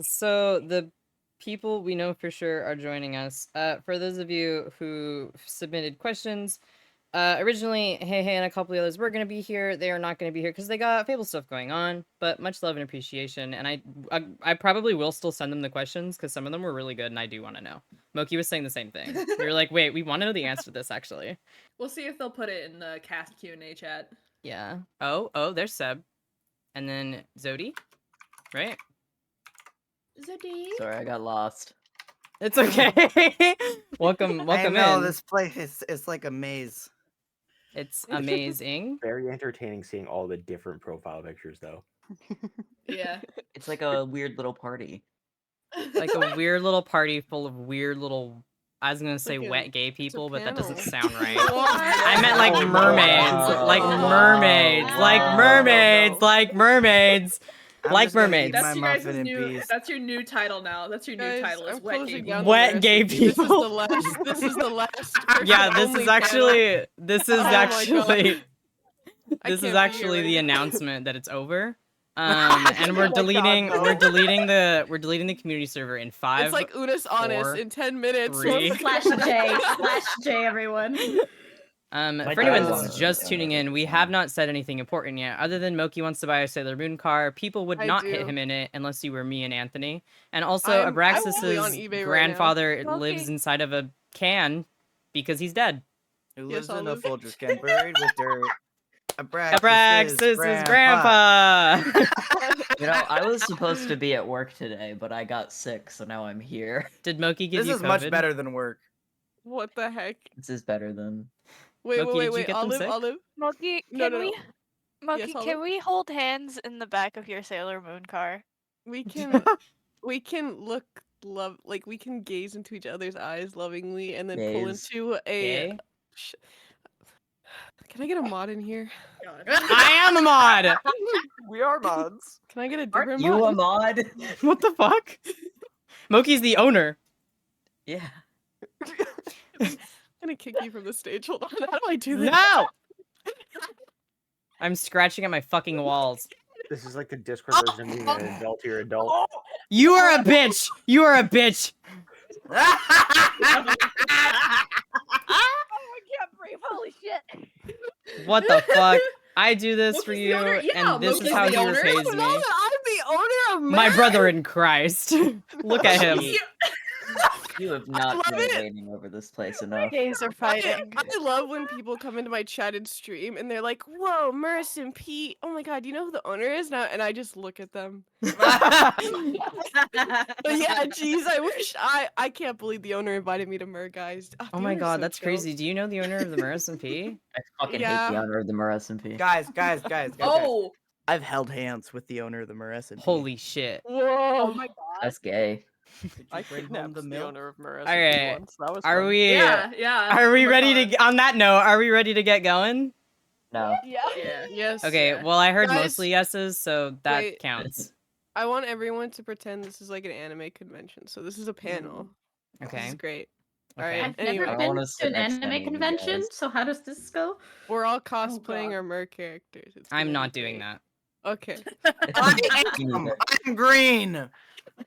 So the people we know for sure are joining us. For those of you who submitted questions, originally, Hey and a couple of others were going to be here. They are not going to be here because they got Fable stuff going on, but much love and appreciation. And I probably will still send them the questions because some of them were really good and I do want to know. Moki was saying the same thing. We were like, wait, we want to know the answer to this actually. We'll see if they'll put it in the cast Q&A chat. Yeah. Oh, there's Seb. And then Zodi, right? Zodi. Sorry, I got lost. It's okay. welcome I know, in. this place is like a maze. It's amazing. Very entertaining seeing all the different profile pictures, though. Yeah. It's like a weird little party. Like a weird little party full of weird little, I was gonna say like wet gay people, but that doesn't panel. sound right. What? I meant like Oh, mermaids, wow. like Oh, mermaids, no. like No, mermaids, no. like mermaids, I'm like just gonna eat mermaids. That's my you guys' muffin in new. peace. That's your new title now. That's your new Guys, title. Is I'm wet closing gay down people. the Wet gay MerSMP. This is the people. last. This is the last. Yeah, person this only is channel. actually, this is Oh my actually, God. I this is can't be here actually right the now. announcement that it's over. And we're Oh my God, deleting, no. we're deleting the community server in 5. It's like Unis Honest 4, in 10 minutes. 3. /J, everyone. My For anyone dad that's wanted to just be tuning on in, it. we have not said anything important yet, other than Moki wants to buy a Sailor Moon car. People would I not hit do. him in it unless you were me and Anthony. And also, I'm actually on Abraxas's eBay right now. grandfather Moki. lives inside of a can because he's dead. Who Yes, lives in a Olive. Folgers can buried with dirt? Abraxas' Abraxas's grandpa! You know, I was supposed to be at work today, but I got sick, so now I'm here. Did Moki give This you is COVID? much better than work. What the heck? This is better than. Wait, Moki, did you wait. get them Olive, sick? Olive. Moki, No, can no, we? no. Moki, Yes, can Olive? we hold hands in the back of your Sailor Moon car? We can look love like we can gaze into each other's eyes lovingly and then pull Gaze. into a. Gay? Can I get a mod in here? I am a mod! We are mods. Can I get a different You mod? a mod? What the fuck? Moki's the owner. Yeah. I'm gonna kick you from the stage. Hold on. How do I do this? No! I'm scratching at my fucking walls. This is like the Discord version of being an adult. You're adult. You are a bitch! You are a bitch! Oh, I can't breathe. Holy shit. What the fuck? I do this Moki's for the you, owner? Yeah, and this Moki's is how the he owner. repays I don't know me. that I'm the owner of My Mer. brother in Christ. Look at him. You have not love been it. waiting over this place enough. Gays are fighting. I love when people come into my chat and stream and they're like, "Whoa, MerSMP! Oh my god, do you know who the owner is now?" And I just look at them. But yeah, geez, I wish I can't believe the owner invited me to Mer, guys. Oh the my owner's god, so that's chill. crazy. Do you know the owner of the MerSMP? I fucking hate Yeah. the owner of the MerSMP. guys. Oh, I've held hands with the owner of the MerSMP. Holy shit. Whoa! Oh my god. That's gay. I bring home kidnapped the the milk? owner of MerSMP Alright, once. That was Are fun. we yeah. are we Oh my ready God. to on that note, are we ready to get going? No. Yeah. Yeah. Yes. Okay, Yeah. well I heard Guys, mostly yeses, so that wait. counts. I want everyone to pretend this is like an anime convention. So this is a panel. This Okay. is great. Okay. Alright. I've Anyway, never I been wanna to sit an next to any anime of you convention, guys. so how does this go? we're all cosplaying God. our Mer characters. It's I'm gonna not be doing great. that. Okay. I'm green.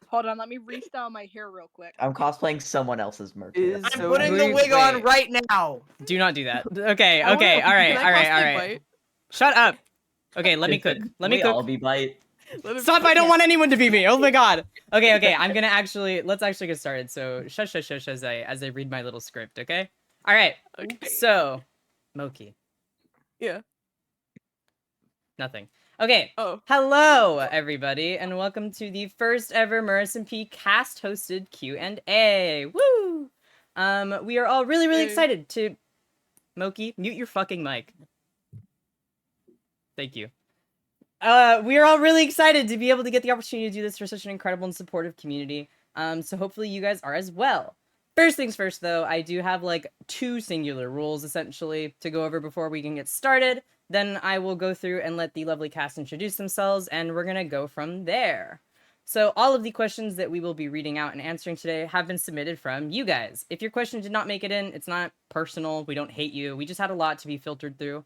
Hold on, let me restyle my hair real quick. I'm cosplaying someone else's Mer character. I'm putting the Wait, wig on wait. right now. Do not do that. Okay, I okay, wanna- alright, can I alright, cosplay alright. Bite? Shut up. Okay, let me cook. Let me We all cook. be bite. Let him Stop, cook I don't it. want anyone to be me. Oh my god. Okay, I'm gonna let's actually get started. So shush as I read my little script, okay? Alright. Okay. So Moki. Yeah. Nothing. Okay. Oh. Hello, everybody, and welcome to the first ever MerSMP cast hosted Q&A. Woo! We are all really Hey. excited to Moki, mute your fucking mic. Thank you. We are all really excited to be able to get the opportunity to do this for such an incredible and supportive community. So hopefully you guys are as well. First things first, though, I do have like 2 singular rules essentially to go over before we can get started. Then I will go through and let the lovely cast introduce themselves, and we're gonna go from there. So all of the questions that we will be reading out and answering today have been submitted from you guys. If your question did not make it in, it's not personal. We don't hate you. We just had a lot to be filtered through.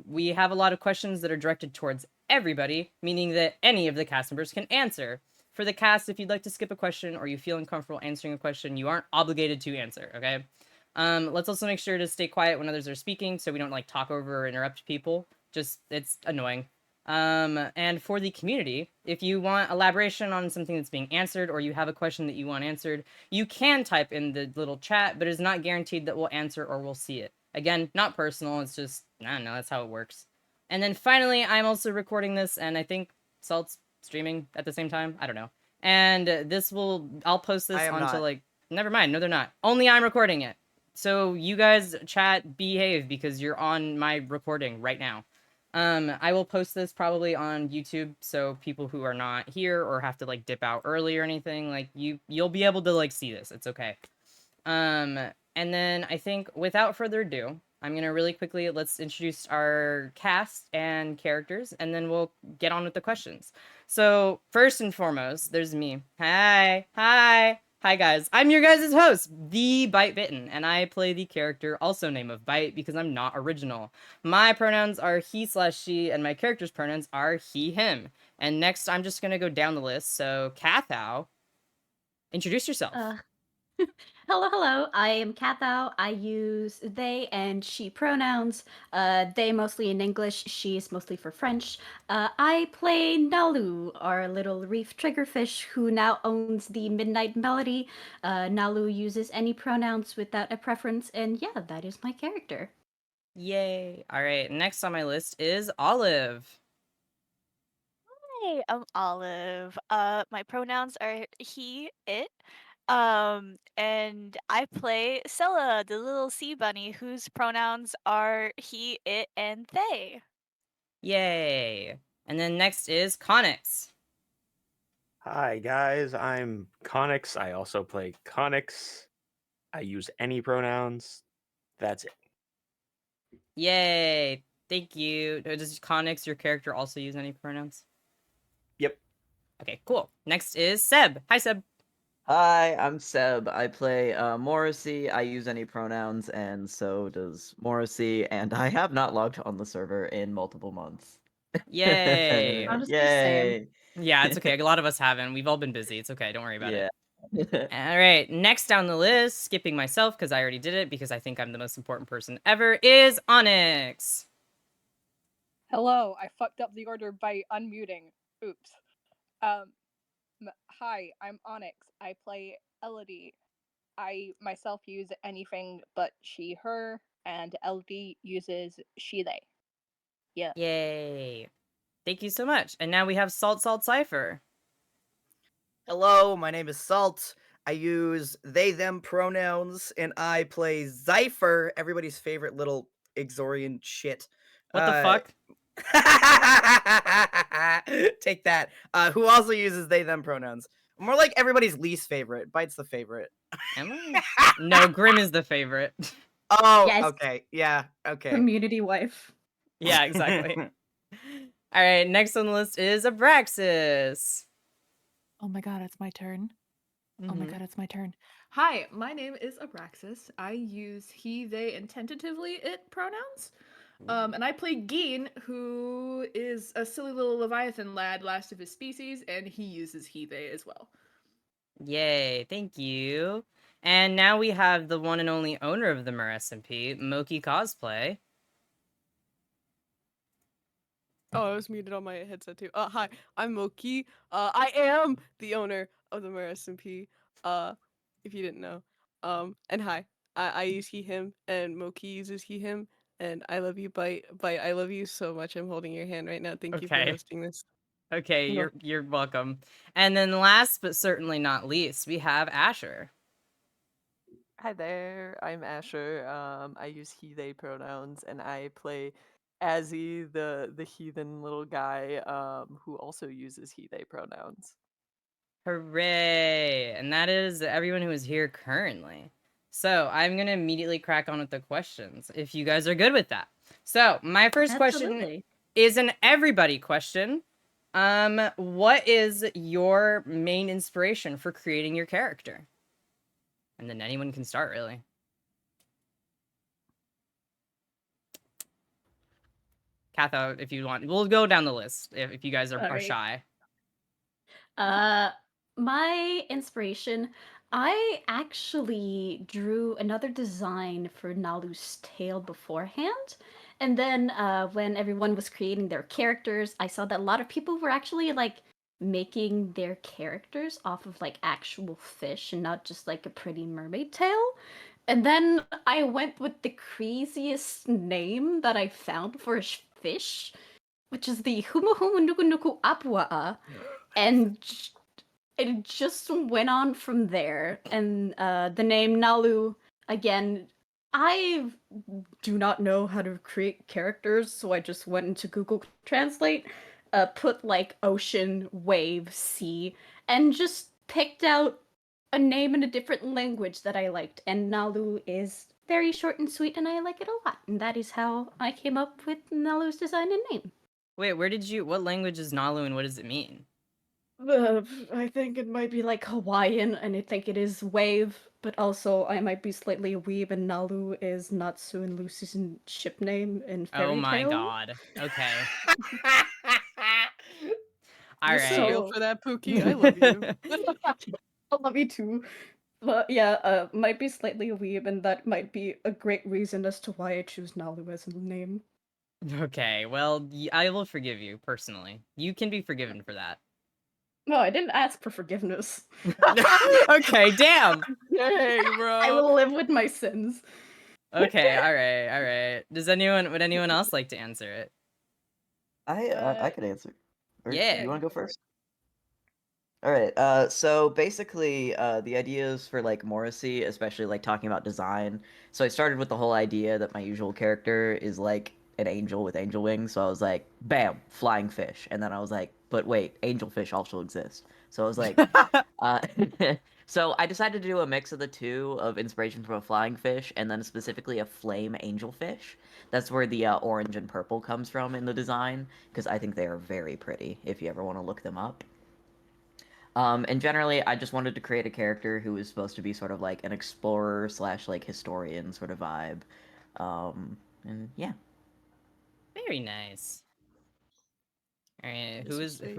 We have a lot of questions that are directed towards everybody, meaning that any of the cast members can answer. For the cast, if you'd like to skip a question or you feel uncomfortable answering a question, you aren't obligated to answer, okay? Let's also make sure to stay quiet when others are speaking so we don't like talk over or interrupt people. Just, it's annoying. And for the community, if you want elaboration on something that's being answered or you have a question that you want answered, you can type in the little chat, but it's not guaranteed that we'll answer or we'll see it. Again, not personal, it's just, I don't know, that's how it works. And then finally, I'm also recording this, and I think Salt's streaming at the same time. I don't know. And I'll post this onto like, never mind, no they're not. Only I'm recording it. So you guys chat, behave, because you're on my recording right now. I will post this probably on YouTube, so people who are not here or have to like dip out early or anything, like you'll be able to like see this. It's okay. And then I think without further ado, I'm gonna really quickly let's introduce our cast and characters, and then we'll get on with the questions. So first and foremost, there's me. Hi, guys. I'm your guys' host, the Bite Bitten, and I play the character also name of Bite because I'm not original. My pronouns are he/she, and my character's pronouns are he/him. And next, I'm just gonna go down the list. So Cathow, introduce yourself. Hello. I am Cathow. I use they and she pronouns. They mostly in English, she's mostly for French. I play Nalu, our little reef triggerfish who now owns the Midnight Melody. Nalu uses any pronouns without a preference, and yeah, that is my character. Yay. All right, next on my list is Olive. Hey, I'm Olive. My pronouns are he, it. And I play Sella, the little sea bunny, whose pronouns are he, it, and they. Yay. And then next is Konics. Hi guys, I'm Konics. I also play Konics. I use any pronouns. That's it. Yay. Thank you. Does Konics, your character, also use any pronouns? Yep. Okay, cool. Next is Seb. Hi, Seb. Hi, I'm Seb. I play Morrissey. I use any pronouns, and so does Morrissey, and I have not logged on the server in multiple months. Yay. Honestly, Yay. Yeah, it's okay. A lot of us haven't. We've all been busy. It's okay. Don't worry about it. Yeah. All right, next down the list, skipping myself because I already did it because I think I'm the most important person ever, is Onyx. Hello, I fucked up the order by unmuting. Oops. Hi, I'm Onyx. I play Elodie. I myself use anything but she, her, and Elodie uses she, they. Yeah. Yay. Thank you so much. And now we have saltcipher. Hello, my name is Salt. I use they, them pronouns, and I play Zypher, everybody's favorite little Exorian shit. What the fuck? Take that. Who also uses they, them pronouns. More like everybody's least favorite. Bite's the favorite. Am I? No, Grim is the favorite. Oh, Yes. okay. Yeah, okay. Community wife. Yeah, exactly. All right, next on the list is Abraxas. Oh my god, it's my turn. Oh my Mhm. god, it's my turn. Hi, my name is Abraxas. I use he, they, and tentatively it pronouns. And I play Geen, who is a silly little Leviathan lad, last of his species, and he uses he, they as well. Yay, thank you. And now we have the one and only owner of the MerSMP, Moki Cosplay. Oh, I was muted on my headset too. Hi, I'm Moki. I am the owner of the MerSMP. If you didn't know. And hi, I use he, him, and Moki uses he, him, and I love you, Bite. Bite, I love you so much. I'm holding your hand right now. Thank you for Okay. hosting this. Okay, No. you're welcome. And then last but certainly not least, we have Asher. Hi there, I'm Asher. I use he, they pronouns, and I play Azzy, the heathen little guy, who also uses he, they pronouns. Hooray! And that is everyone who is here currently. So I'm gonna immediately crack on with the questions, if you guys are good with that. So my first question Absolutely. is an everybody question. What is your main inspiration for creating your character? And then anyone can start, really. Cathow, if you want. We'll go down the list if you guys are Alright. shy. my inspiration, I actually drew another design for Nalu's tail beforehand. And then when everyone was creating their characters, I saw that a lot of people were actually like making their characters off of like actual fish and not just like a pretty mermaid tail. And then I went with the craziest name that I found for a fish, which is the Humu Humu Nuku Nuku Apua. And it just went on from there. And the name Nalu, again, I do not know how to create characters, so I just went into Google Translate, put like ocean, wave, sea, and just picked out a name in a different language that I liked. And Nalu is very short and sweet, and I like it a lot. And that is how I came up with Nalu's design and name. Wait, what language is Nalu and what does it mean? I think it might be like Hawaiian, and I think it is wave, but also I might be slightly a weeb, and Nalu is Natsu and Lucy's ship name in Fairy Oh my Tail. god. Okay. All You're so right. real for that, Pookie. I love you. I love you too. But yeah, might be slightly a weeb, and that might be a great reason as to why I choose Nalu as a name. Okay, well, I will forgive you personally. You can be forgiven for that. No, I didn't ask for forgiveness. Okay, damn. Dang, bro. I will live with my sins. Okay, all right. Would anyone else like to answer it? I could answer. Or Yeah. You want to go first? All right. So basically, the ideas for like Morrissey, especially like talking about design. So I started with the whole idea that my usual character is like an angel with angel wings. So I was like, bam, flying fish. And then I was like, but wait, angelfish also exist. So I was like, so I decided to do a mix of the two of inspiration from a flying fish and then specifically a flame angelfish. That's where the orange and purple comes from in the design because I think they are very pretty. If you ever want to look them up. And generally, I just wanted to create a character who was supposed to be sort of like an explorer slash like historian sort of vibe. And yeah. Very nice. All right, This was sweet.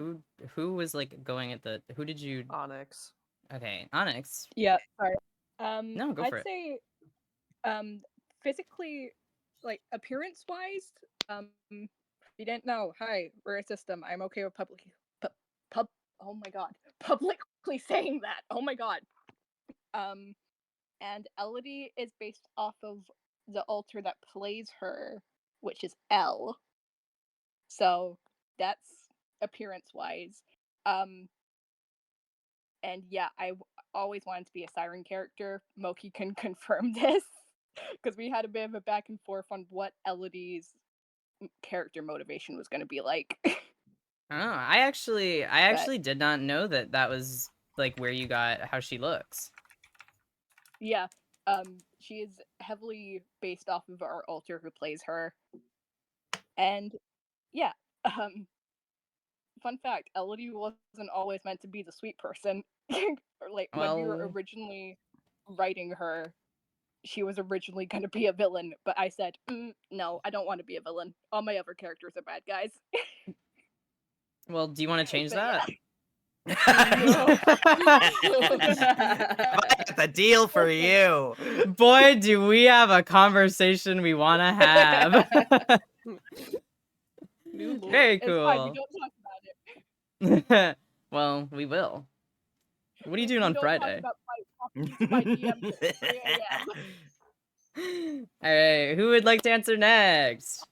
who was like going at the who did you? Onyx. Okay, Onyx. Yeah, sorry. No, go I'd for it. say, physically, like appearance wise, if you didn't know, hi, we're a system. I'm okay with oh my god, publicly saying that. Oh my god. And Elodie is based off of the altar that plays her, which is L. So that's appearance wise. And yeah, always wanted to be a siren character. Moki can confirm this because we had a bit of a back and forth on what Elodie's character motivation was going to be like. Oh, I actually did not know that was like where you got how she looks. Yeah, she is heavily based off of our altar who plays her. And yeah, fun fact, Elodie wasn't always meant to be the sweet person. Or like when we were Well, originally writing her, she was originally going to be a villain, but I said, no, I don't want to be a villain. All my other characters are bad guys. well, do you want to change But that? I got the deal for you. Boy, do we have a conversation we want to have. New lore. Very It's fine, we cool. don't talk about it. Well, we will. What are you doing We on don't Friday? talk about my DMs at 3 a.m. All right, who would like to answer next?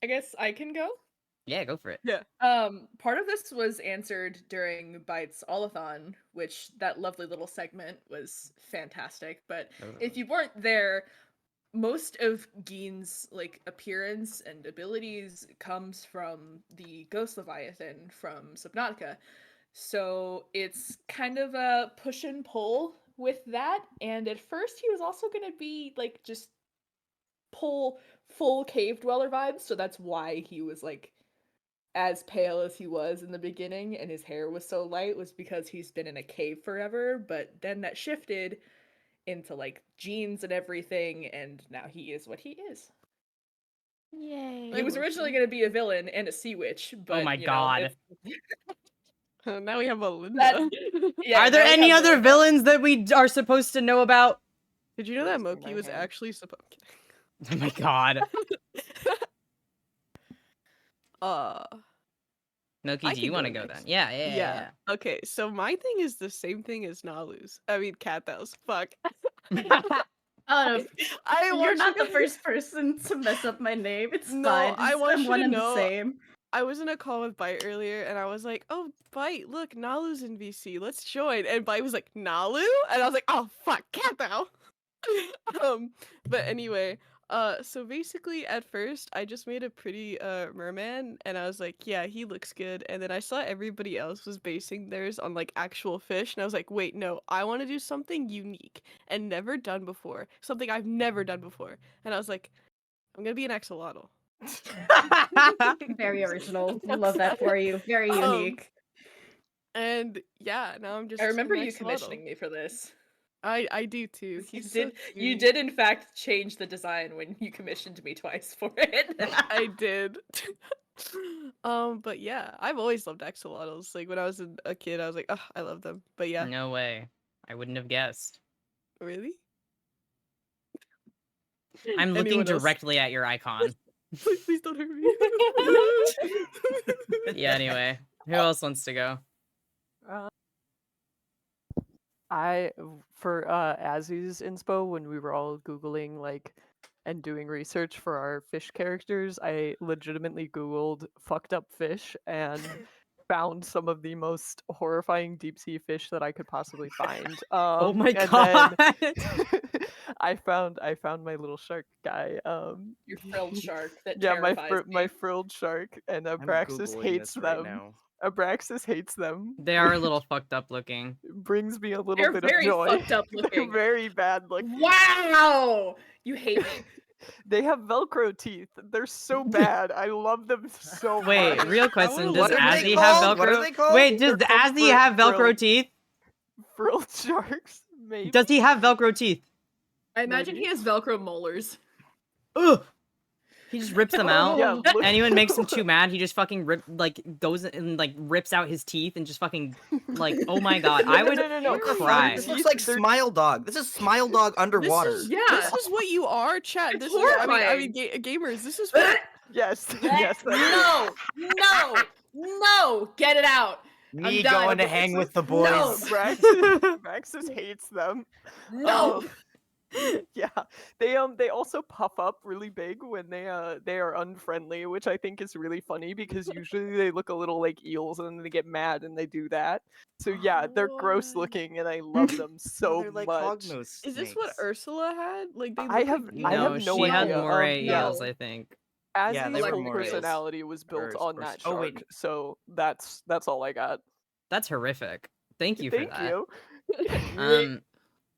I guess I can go. Yeah, go for it. Yeah. Part of this was answered during Bytes All-a-thon, which that lovely little segment was fantastic. But if you weren't there, most of Gein's like appearance and abilities comes from the Ghost Leviathan from Subnautica. So it's kind of a push and pull with that. And at first he was also gonna be like just pull full cave dweller vibes, so that's why he was like as pale as he was in the beginning and his hair was so light, was because he's been in a cave forever. But then that shifted into like jeans and everything, and now he is what he is. Yay. He was originally going to be a villain and a sea witch, but Oh my you know, god. Now we have a Linda. That's- Yeah, Are there now we any have other Linda. villains that we are supposed to know about? Did you know that Raising Moki my was hand. actually supposed? Oh my god. Moki, I do you can want to go go then? next. Yeah. Okay, so my thing is the same thing as Nalu's. I mean, Cathow's. Fuck. Oh, I you're want not you the guys- first person to mess up my name. It's No, fine. I want I'm you one to and know- the same. I was in a call with Bite earlier, and I was like, "Oh, Bite, look, Nalu's in VC. Let's join." And Bite was like, "Nalu?" And I was like, "Oh, fuck, Cathow." But anyway, so basically, at first, I just made a pretty merman, and I was like, "Yeah, he looks good." And then I saw everybody else was basing theirs on like actual fish, and I was like, "Wait, no, I want to do something unique and never done before, something I've never done before." And I was like, "I'm gonna be an axolotl." Very original. Love that for you. Very unique. And yeah, now I'm just. I remember an you axolotl. commissioning me for this. I do too. You He's so you cute. did in fact change the design when you commissioned me twice for it. I did. But yeah, I've always loved axolotls. Like when I was a kid, I was like, oh, I love them. But yeah, No way. I wouldn't have guessed. really. I'm looking Anyone else? directly at your icon. Please don't hurt me. Yeah, anyway. Who else wants to go? For Azzy's inspo, when we were all googling like and doing research for our fish characters, I legitimately googled fucked up fish and found some of the most horrifying deep sea fish that I could possibly find. Oh my and god. then I found my little shark guy. Your frilled shark that Yeah, terrifies my me. frilled shark, and I'm Abraxas Googling hates this right them. now. Abraxas hates them. They are a little fucked up looking. Brings me a little They're bit very of joy. fucked up They're looking. very bad looking. Wow! You hate me. They have Velcro teeth. They're so bad. I love them so Wait, much. real question. Does What are they Azzy have called? What are Velcro? they called? Wait, does They're called Azzy have Velcro frilled- teeth? Frilled sharks, maybe. Does he have Velcro teeth? I imagine Maybe. he has Velcro molars. Ugh. He just rips them out. Yeah, look- Anyone makes him too mad, he just fucking goes and like rips out his teeth and just fucking like, oh my god, I would No. What the fuck? cry. This looks like They're- Smile Dog. This is Smile Dog underwater. This is, Yeah. this is what you are, chat. It's This is what, I mean, horrifying. gamers. This is what. Yes, yes. No! No! No! Get it out! Me I'm done. going to hang with the boys. No. Abraxas hates them. No! Yeah, they also puff up really big when they are unfriendly, which I think is really funny because usually they look a little like eels and then they get mad and they do that. So yeah, they're gross What? looking and I love them so They're like much. hognose Is this what snakes. Ursula had? Like they. I look have- like I have eels. no she had idea. moray No. eels, I think. Azzy's Yeah, they were whole more eels. personality was built Or- on or- that oh, shark, wait. so that's all I got. That's horrific. Thank you for Thank that. you.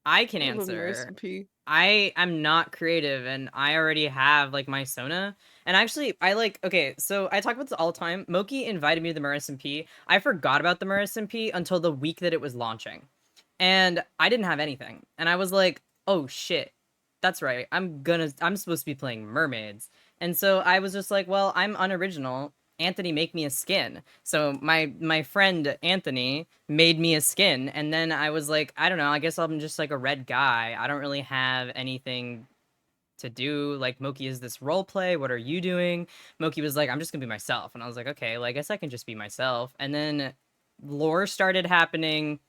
I can I love answer. MerSMP. I am not creative and I already have like my Sona. And actually I like okay, so I talk about this all the time. Moki invited me to the MerSMP. I forgot about the MerSMP until the week that it was launching. And I didn't have anything. And I was like, oh shit. That's right. I'm supposed to be playing mermaids. And so I was just like, well, I'm unoriginal. Anthony, make me a skin. So my friend Anthony made me a skin, and then I was like, I don't know, I guess I'm just like a red guy. I don't really have anything to do. Like, Moki is this role play. What are you doing? Moki was like, I'm just gonna be myself. And I was like, okay, well, I guess I can just be myself. And then lore started happening,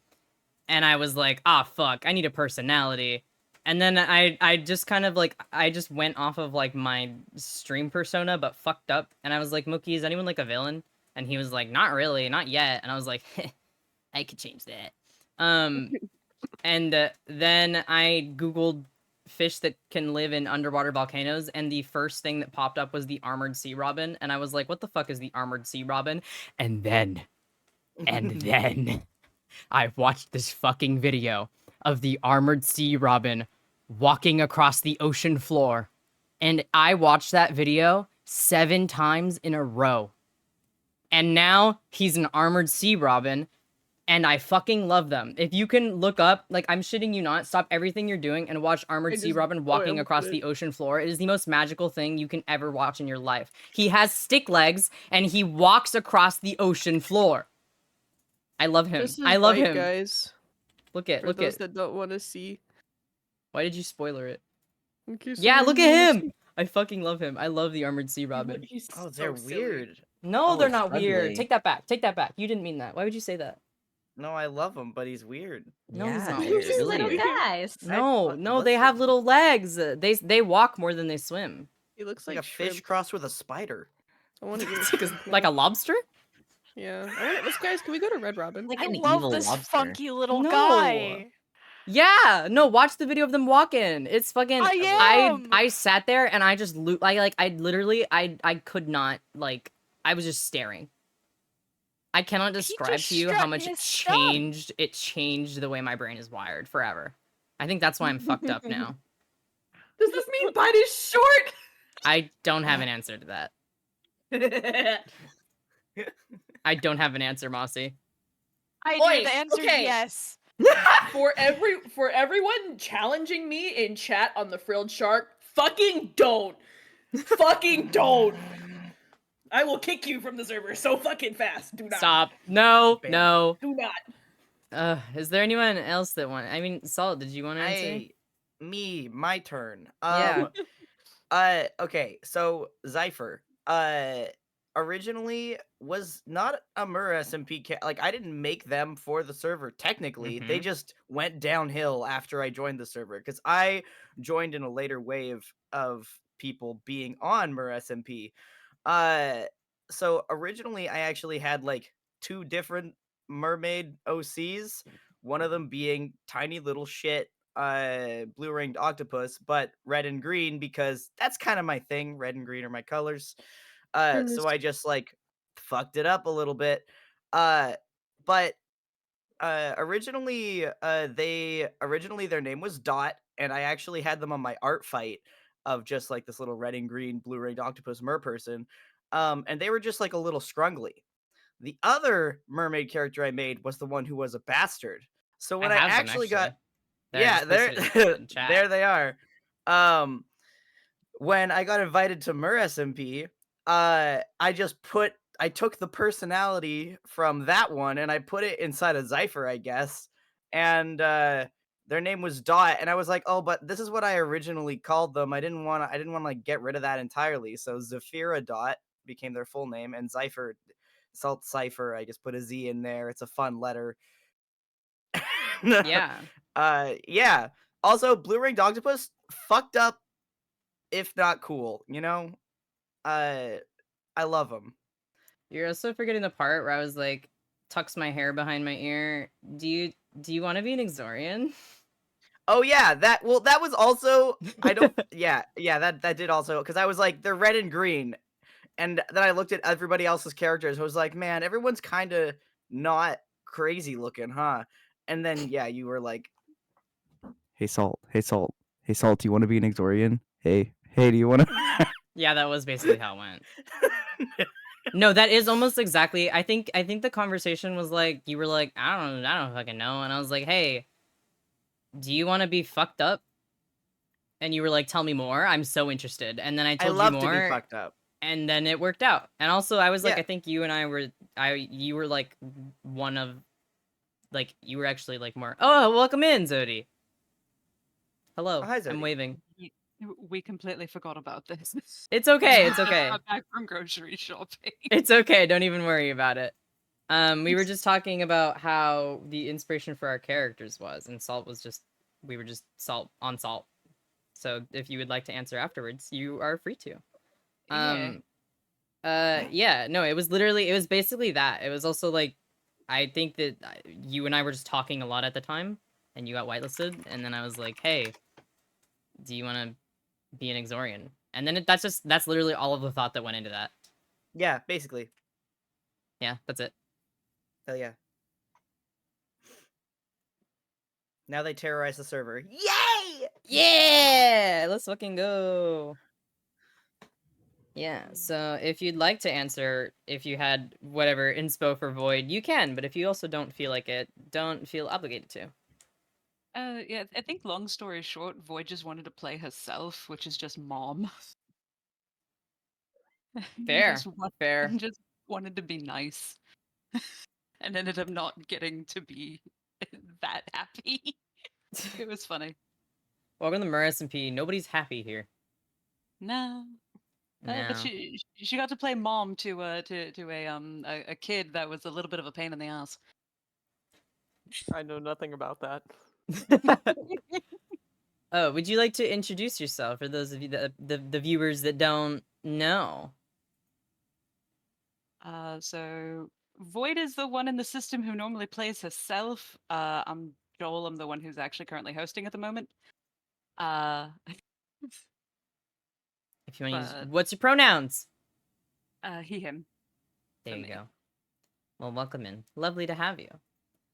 and I was like, ah, fuck, I need a personality. And then I just kind of like, I just went off of like my stream persona, but fucked up. And I was like, Moki, is anyone like a villain? And he was like, not really, not yet. And I was like, I could change that. And then I Googled fish that can live in underwater volcanoes. And the first thing that popped up was the armored sea robin. And I was like, what the fuck is the armored sea robin? And then I watched this fucking video of the armored sea robin walking across the ocean floor. And I watched that video 7 times in a row. And now he's an armored sea robin. And I fucking love them. If you can look up, like, I'm shitting you not, stop everything you're doing and watch armored sea robin walking across the ocean floor. It is the most magical thing you can ever watch in your life. He has stick legs and he walks across the ocean floor. I love him. This is I love right, him. guys. Look at, For look those at. that don't want to see. Why did you spoiler it? In case Yeah, someone look wanna at him. see. I fucking love him. I love the armored sea robin. He's Oh, so they're silly. weird. No, Oh, they're it's not weird. ugly. Take that back. Take that back. You didn't mean that. Why would you say that? No, I love him, but he's weird. No, he's Yeah, not they're weird. Just little silly. guys. No, no, they have little legs. They walk more than they swim. He looks It's like a shrimp. fish crossed with a spider. I want to get It's like a lobster? Yeah. Let's guys. Can we go to Red Robin? Like I an love evil this lobster. funky little No. guy. Yeah, no, watch the video of them walking. It's fucking I am. I sat there and I just I literally I could not, like, I was just staring. I cannot describe just to you how strutting much his stuff. it changed the way my brain is wired forever. I think that's why I'm fucked up now. Does this mean Bite is short? I don't have an answer to that. I don't have an answer, Mossy. I do. Oi, The answer is okay. yes. For everyone challenging me in chat on the frilled shark, fucking don't. Fucking don't. I will kick you from the server so fucking fast. Do not. Stop. No, Bam. no. Do not. Is there anyone else that want? I mean, Salt, did you want to answer? My turn. Yeah. Okay, so Zipher, originally was not a MerSMP like, I didn't make them for the server, technically. They Mhm. just went downhill after I joined the server, because I joined in a later wave of people being on MerSMP. So originally I actually had, like, 2 different mermaid OCs, one of them being tiny little shit blue-ringed octopus, but red and green, because that's kind of my thing. Red and green are my colors. So I just, like, fucked it up a little bit. But originally their name was Dot, and I actually had them on my art fight of just, like, this little red and green blue-ringed octopus mer person. And they were just, like, a little scrungly. The other mermaid character I made was the one who was a bastard. So when I have them, actually got They're yeah, just there, listed in chat. there they are. When I got invited to MerSMP, I took the personality from that one and I put it inside a Zipher, I guess. And their name was Dot, and I was like, oh, but this is what I originally called them. I didn't want to like get rid of that entirely. So Zafira Dot became their full name, and Zipher, saltcipher, I just put a Z in there. It's a fun letter. Yeah. Yeah. Also, blue-ringed octopus, fucked up, if not cool, you know? I love them. You're also forgetting the part where I was like, tucks my hair behind my ear. Do you want to be an Exorian? Oh yeah, that was also, I don't, yeah, that did also, because I was like, they're red and green, and then I looked at everybody else's characters, I was like, man, everyone's kind of not crazy looking, huh? And then, yeah, you were like, hey, Salt, do you want to be an Exorian? Hey, do you want to? Yeah, that was basically how it went. No, that is almost exactly. I think the conversation was like, you were like, I don't fucking know, and I was like, hey, do you want to be fucked up? And you were like, tell me more. I'm so interested. And then I told love you to more. be fucked up. And then it worked out. And also, I was like, Yeah. I think you and you were like one of, like, you were actually like more. Oh, welcome in, Zodi. Hello. Oh, hi, Zodi. I'm waving. We completely forgot about this. It's okay. It's okay. Got back from grocery shopping. It's okay. Don't even worry about it. We were just talking about how the inspiration for our characters was, and we were just salt on salt. So if you would like to answer afterwards, you are free to. Yeah, no, it was basically that. It was also like, I think that you and I were just talking a lot at the time, and you got whitelisted, and then I was like, hey, do you want to be an Exorian? And then that's literally all of the thought that went into that. Yeah, basically. Yeah, that's it. Hell yeah. Now they terrorize the server. Yay! Yeah, let's fucking go. Yeah, so if you'd like to answer, if you had whatever inspo for Void, you can, but if you also don't feel like it, don't feel obligated to. Yeah, I think long story short, Void just wanted to play herself, which is just mom. Fair, Just fair. just wanted to be nice. and ended up not getting to be that happy. It was funny. Welcome to MerSMP. Nobody's happy here. No. No. But she got to play mom to a kid that was a little bit of a pain in the ass. I know nothing about that. Oh, would you like to introduce yourself for those of you that the viewers that don't know? So Void is the one in the system who normally plays herself. I'm Joel. I'm the one who's actually currently hosting at the moment. If you want to use, But- what's your pronouns? He, him. There for you me. go. Well, welcome in. Lovely to have you.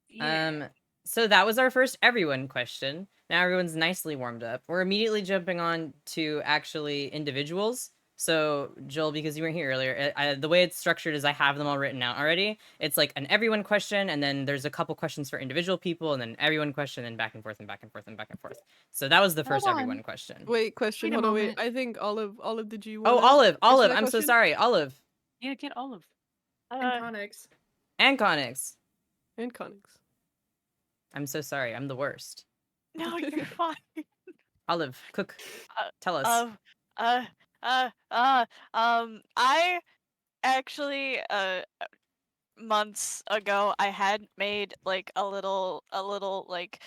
Yeah. So that was our first everyone question. Now everyone's nicely warmed up. We're immediately jumping on to actually individuals. So Joel, because you weren't here earlier, the way it's structured is I have them all written out already. It's like an everyone question, and then there's a couple questions for individual people, and then everyone question, and back and forth and back and forth and back and forth. So that was the first Hold on. everyone question. Wait, question. Wait a Hold on, wait. moment. I think Olive, did you Oh, wanna Olive, answer Olive. that I'm so question? sorry, Olive Yeah, get Olive. And Konics. and Konics. And Konics. I'm so sorry. I'm the worst. No, you're fine. Olive, cook. Tell us. I actually months ago I had made like a little like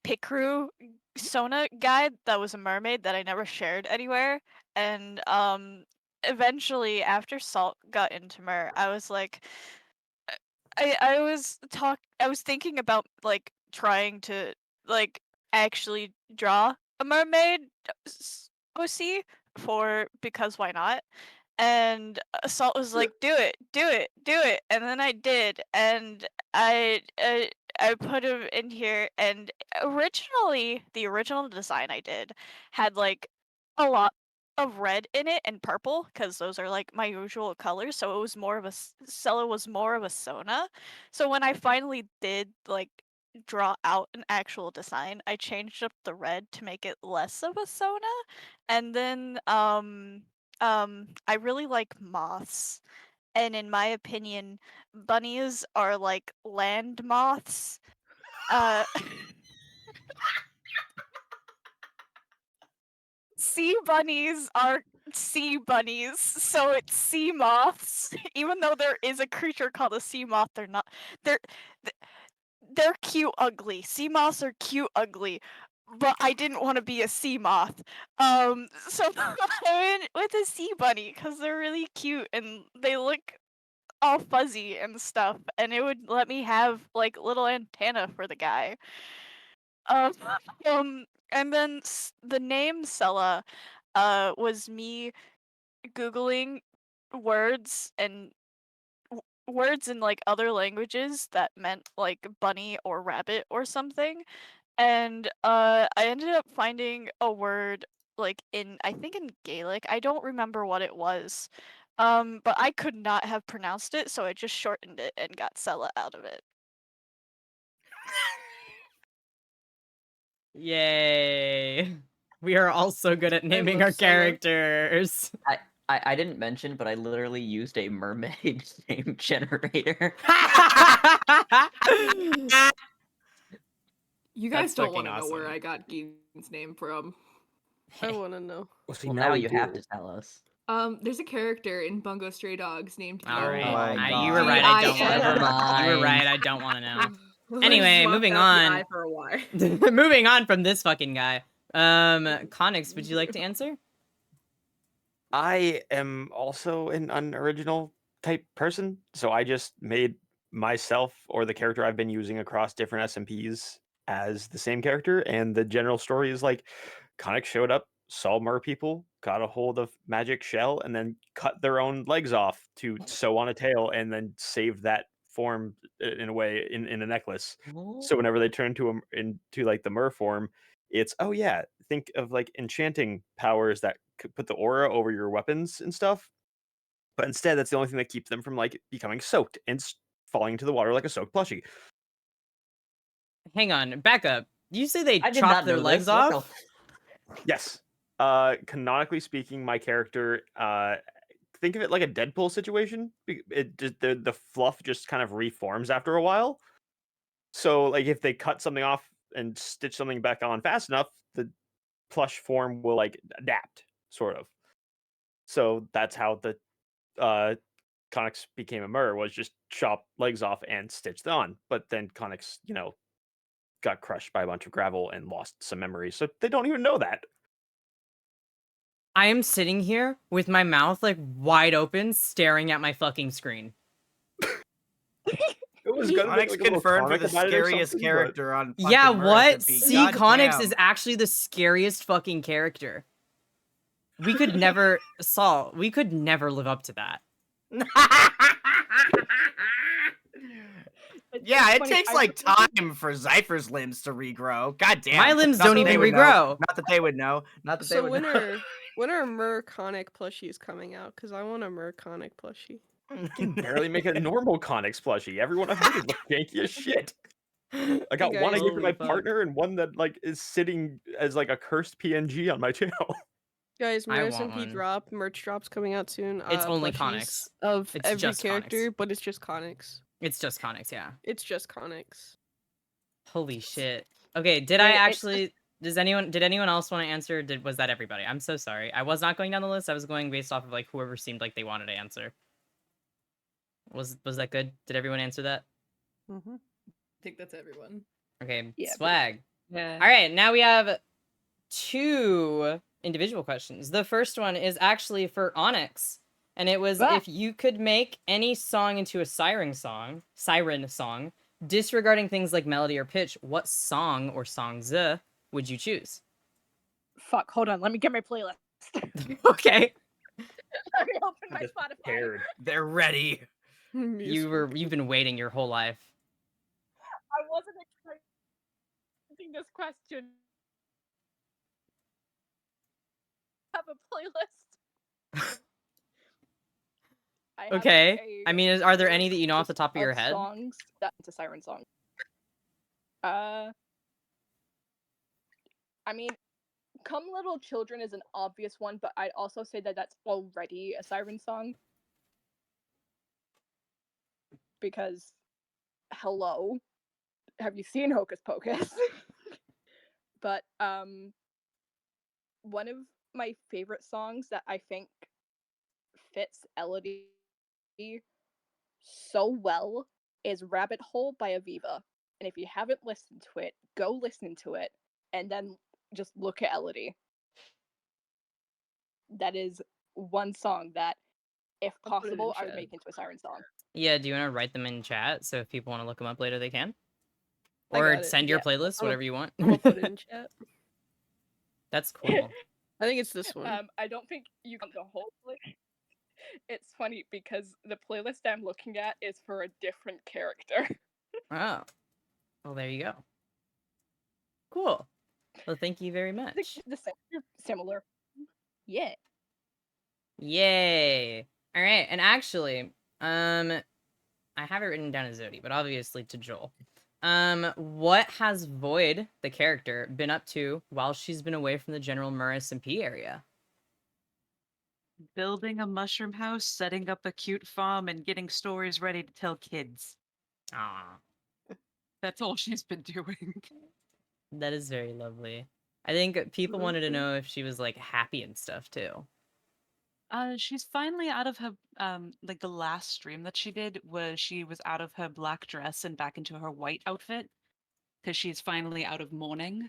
Picrew Sona guide that was a mermaid that I never shared anywhere, and eventually after Salt got into Mer, I was like, I was thinking about like trying to like actually draw a mermaid OC for because why not? And Salt was like, "Do it, do it, do it," and then I did, and I put him in here. And originally, the original design I did had like a lot of red in it and purple because those are like my usual colors. So it was more of a Sella was more of a Sona. So when I finally did like draw out an actual design, I changed up the red to make it less of a Sona, and then I really like moths, and in my opinion, bunnies are like land moths. Uh, sea bunnies are sea bunnies, so it's sea moths. Even though there is a creature called a sea moth, they're not. They're they're cute ugly. Sea moths are cute ugly. But I didn't want to be a sea moth. So I went with a sea bunny because they're really cute and they look all fuzzy and stuff, and it would let me have like little antenna for the guy. Um, and then the name Sella, was me googling words and words in like other languages that meant like bunny or rabbit or something, and I ended up finding a word like in I think in Gaelic. I don't remember what it was. But I could not have pronounced it, so I just shortened it and got Sella out of it. Yay. We are all so good at naming love our Sella. characters. I didn't mention, but I literally used a mermaid name generator. You That's guys don't fucking want to know where awesome. I got Gein's name from. I want to know. Well, see, Well, now now we you have do. to tell us. There's a character in Bungo Stray Dogs named All Gin. right. my You were God. right. I don't want to Never know. You were right. mind. I don't want to know. I Anyway, swapped moving out the on. I for a Y. Moving on from this fucking guy. Konics, would you like to answer? I am also an unoriginal type person, so I just made myself or the character I've been using across different SMPs as the same character, and the general story is like Konics showed up, saw mer people, got a hold of magic shell, and then cut their own legs off to sew on a tail, and then saved that form in a way in a necklace. So whenever they turn into like the mer form, it's oh yeah, think of like enchanting powers that could put the aura over your weapons and stuff. But instead, that's the only thing that keeps them from like becoming soaked and falling into the water like a soaked plushie. Hang on, back up. You say they I did chopped not their know legs this. What the off? Yes. Canonically speaking, my character think of it like a Deadpool situation. The fluff just kind of reforms after a while. So like if they cut something off and stitch something back on fast enough, the plush form will like adapt, sort of. So that's how the Konics became a mer, was just chop legs off and stitched on. But then Konics, got crushed by a bunch of gravel and lost some memories, so they don't even know that. I am sitting here with my mouth like wide open, staring at my fucking screen. It was gonna make Onyx like a little confirmed for comic the about it or scariest something, but- character on Yeah, fucking what? MerSMP. See, God Konics damn. is actually the scariest fucking character. We could never, Saul, we could never live up to that. Yeah, It's it funny, takes I like remember- time for Zypher's limbs to regrow. God damn. My limbs Not don't that even they would know. regrow. Not that they would know. Not that they So would when know. when are Mer-Conic plushies coming out? Because I want a Mer-Conic plushie. You can barely make a normal Konics plushie. Everyone I've made is like janky as shit. I got one I guys- gave to my Holy fuck. partner and one that like is sitting as like a cursed PNG on my channel. Guys, I want MerSMP one. merch drops coming out soon. It's only plushies Konics. of It's every just character, Konics. but it's just Konics. It's just Konics, yeah. It's just Konics. Holy shit. Okay, did Wait, I it's actually did anyone else want to answer? Was that everybody? I'm so sorry. I was not going down the list. I was going based off of like whoever seemed like they wanted to answer. Was that good? Did everyone answer that? Mm-hmm. I think that's everyone. Okay, Yeah, swag. Yeah. All right, now we have 2 individual questions. The first one is actually for Onyx, and it was Ah. if you could make any song into a siren song, disregarding things like melody or pitch, what song or songs would you choose? Fuck, hold on. Let me get my playlist. Okay, Let me open my Just Spotify. prepared. They're ready. you've been waiting your whole life. I wasn't expecting this question. Have a playlist. I have Okay, a I mean, are there list any that you know off the top of your head? Songs that's a siren song. I mean, "Come Little Children" is an obvious one, but I'd also say that that's already a siren song. Because, hello, have you seen Hocus Pocus? But one of my favorite songs that I think fits Elodie so well is "Rabbit Hole" by Aviva. And if you haven't listened to it, go listen to it, and then just look at Elodie. That is one song that, if I'll put it in possible, I would chat. make into a siren song. Yeah, do you want to write them in chat so if people want to look them up later, they can? I Or got it. send your Yeah, playlist, I'm a- whatever you want. I'm gonna put it in chat. That's cool. I think it's this one. I don't think you got the whole playlist. It's funny because the playlist I'm looking at is for a different character. Oh. Well, there you go. Cool. Well, thank you very much. Similar. Yeah. Yay. All right, and actually, I have it written down as Zodi, but obviously to Joel. What has Void, the character, been up to while she's been away from the general MerSMP area? Building a mushroom house, setting up a cute farm, and getting stories ready to tell kids. Ah, That's all she's been doing. that is very lovely. I think people wanted to know if she was like happy and stuff too. She's finally out of her like the last stream that she did was she was out of her black dress and back into her white outfit because she's finally out of mourning.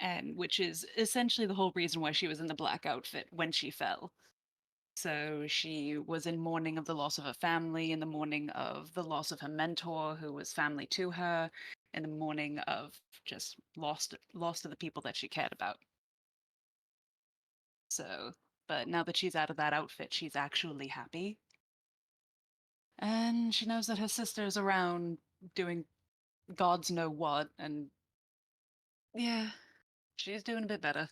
And which is essentially the whole reason why she was in the black outfit when she fell. So she was in mourning of the loss of her family, in the mourning of the loss of her mentor, who was family to her, in the mourning of just lost of the people that she cared about. So, but now that she's out of that outfit, she's actually happy. And she knows that her sister's around doing gods know what, and yeah, she's doing a bit better.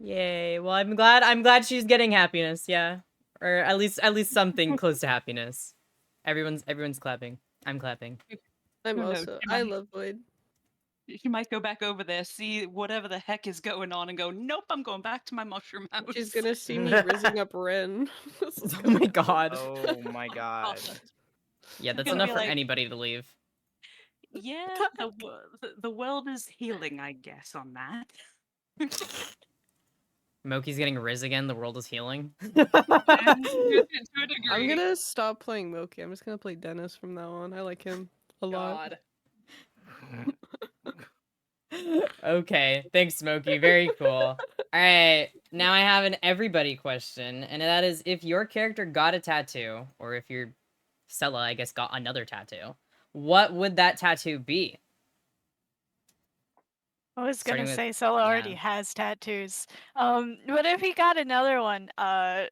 Yay. Well, I'm glad she's getting happiness, yeah. Or at least something close to happiness. Everyone's clapping. I'm clapping. I'm Who knows? also. She I might- love Void. She might go back over there, see whatever the heck is going on, and go, "Nope, I'm going back to my mushroom house." She's gonna see me rizzing up Ren. This is Oh gonna my happen. god. Oh my god. Yeah, that's gonna enough be for like- anybody to leave. Yeah, the world is healing, I guess, on that. Moki's getting Riz again. The world is healing. To a degree. I'm gonna stop playing Moki. I'm just gonna play Dennis from now on. I like him a lot. God. Okay, thanks, Moki. Very cool. All right, now I have an everybody question, and that is if your character got a tattoo, or if your Sella, I guess, got another tattoo, what would that tattoo be? I was Starting gonna with- say Solo already yeah. has tattoos. But if he got another one, I've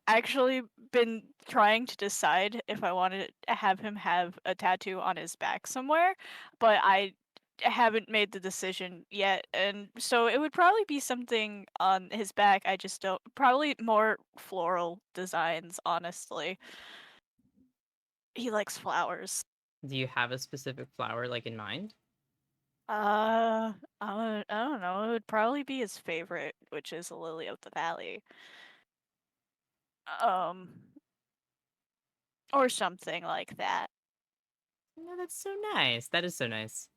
actually been trying to decide if I wanted to have him have a tattoo on his back somewhere, but I haven't made the decision yet, and so it would probably be something on his back. I just don't. Probably more floral designs, honestly. He likes flowers. Do you have a specific flower like in mind? I don't know. It would probably be his favorite, which is a lily of the valley. Or something like that. No, that's so nice. That is so nice.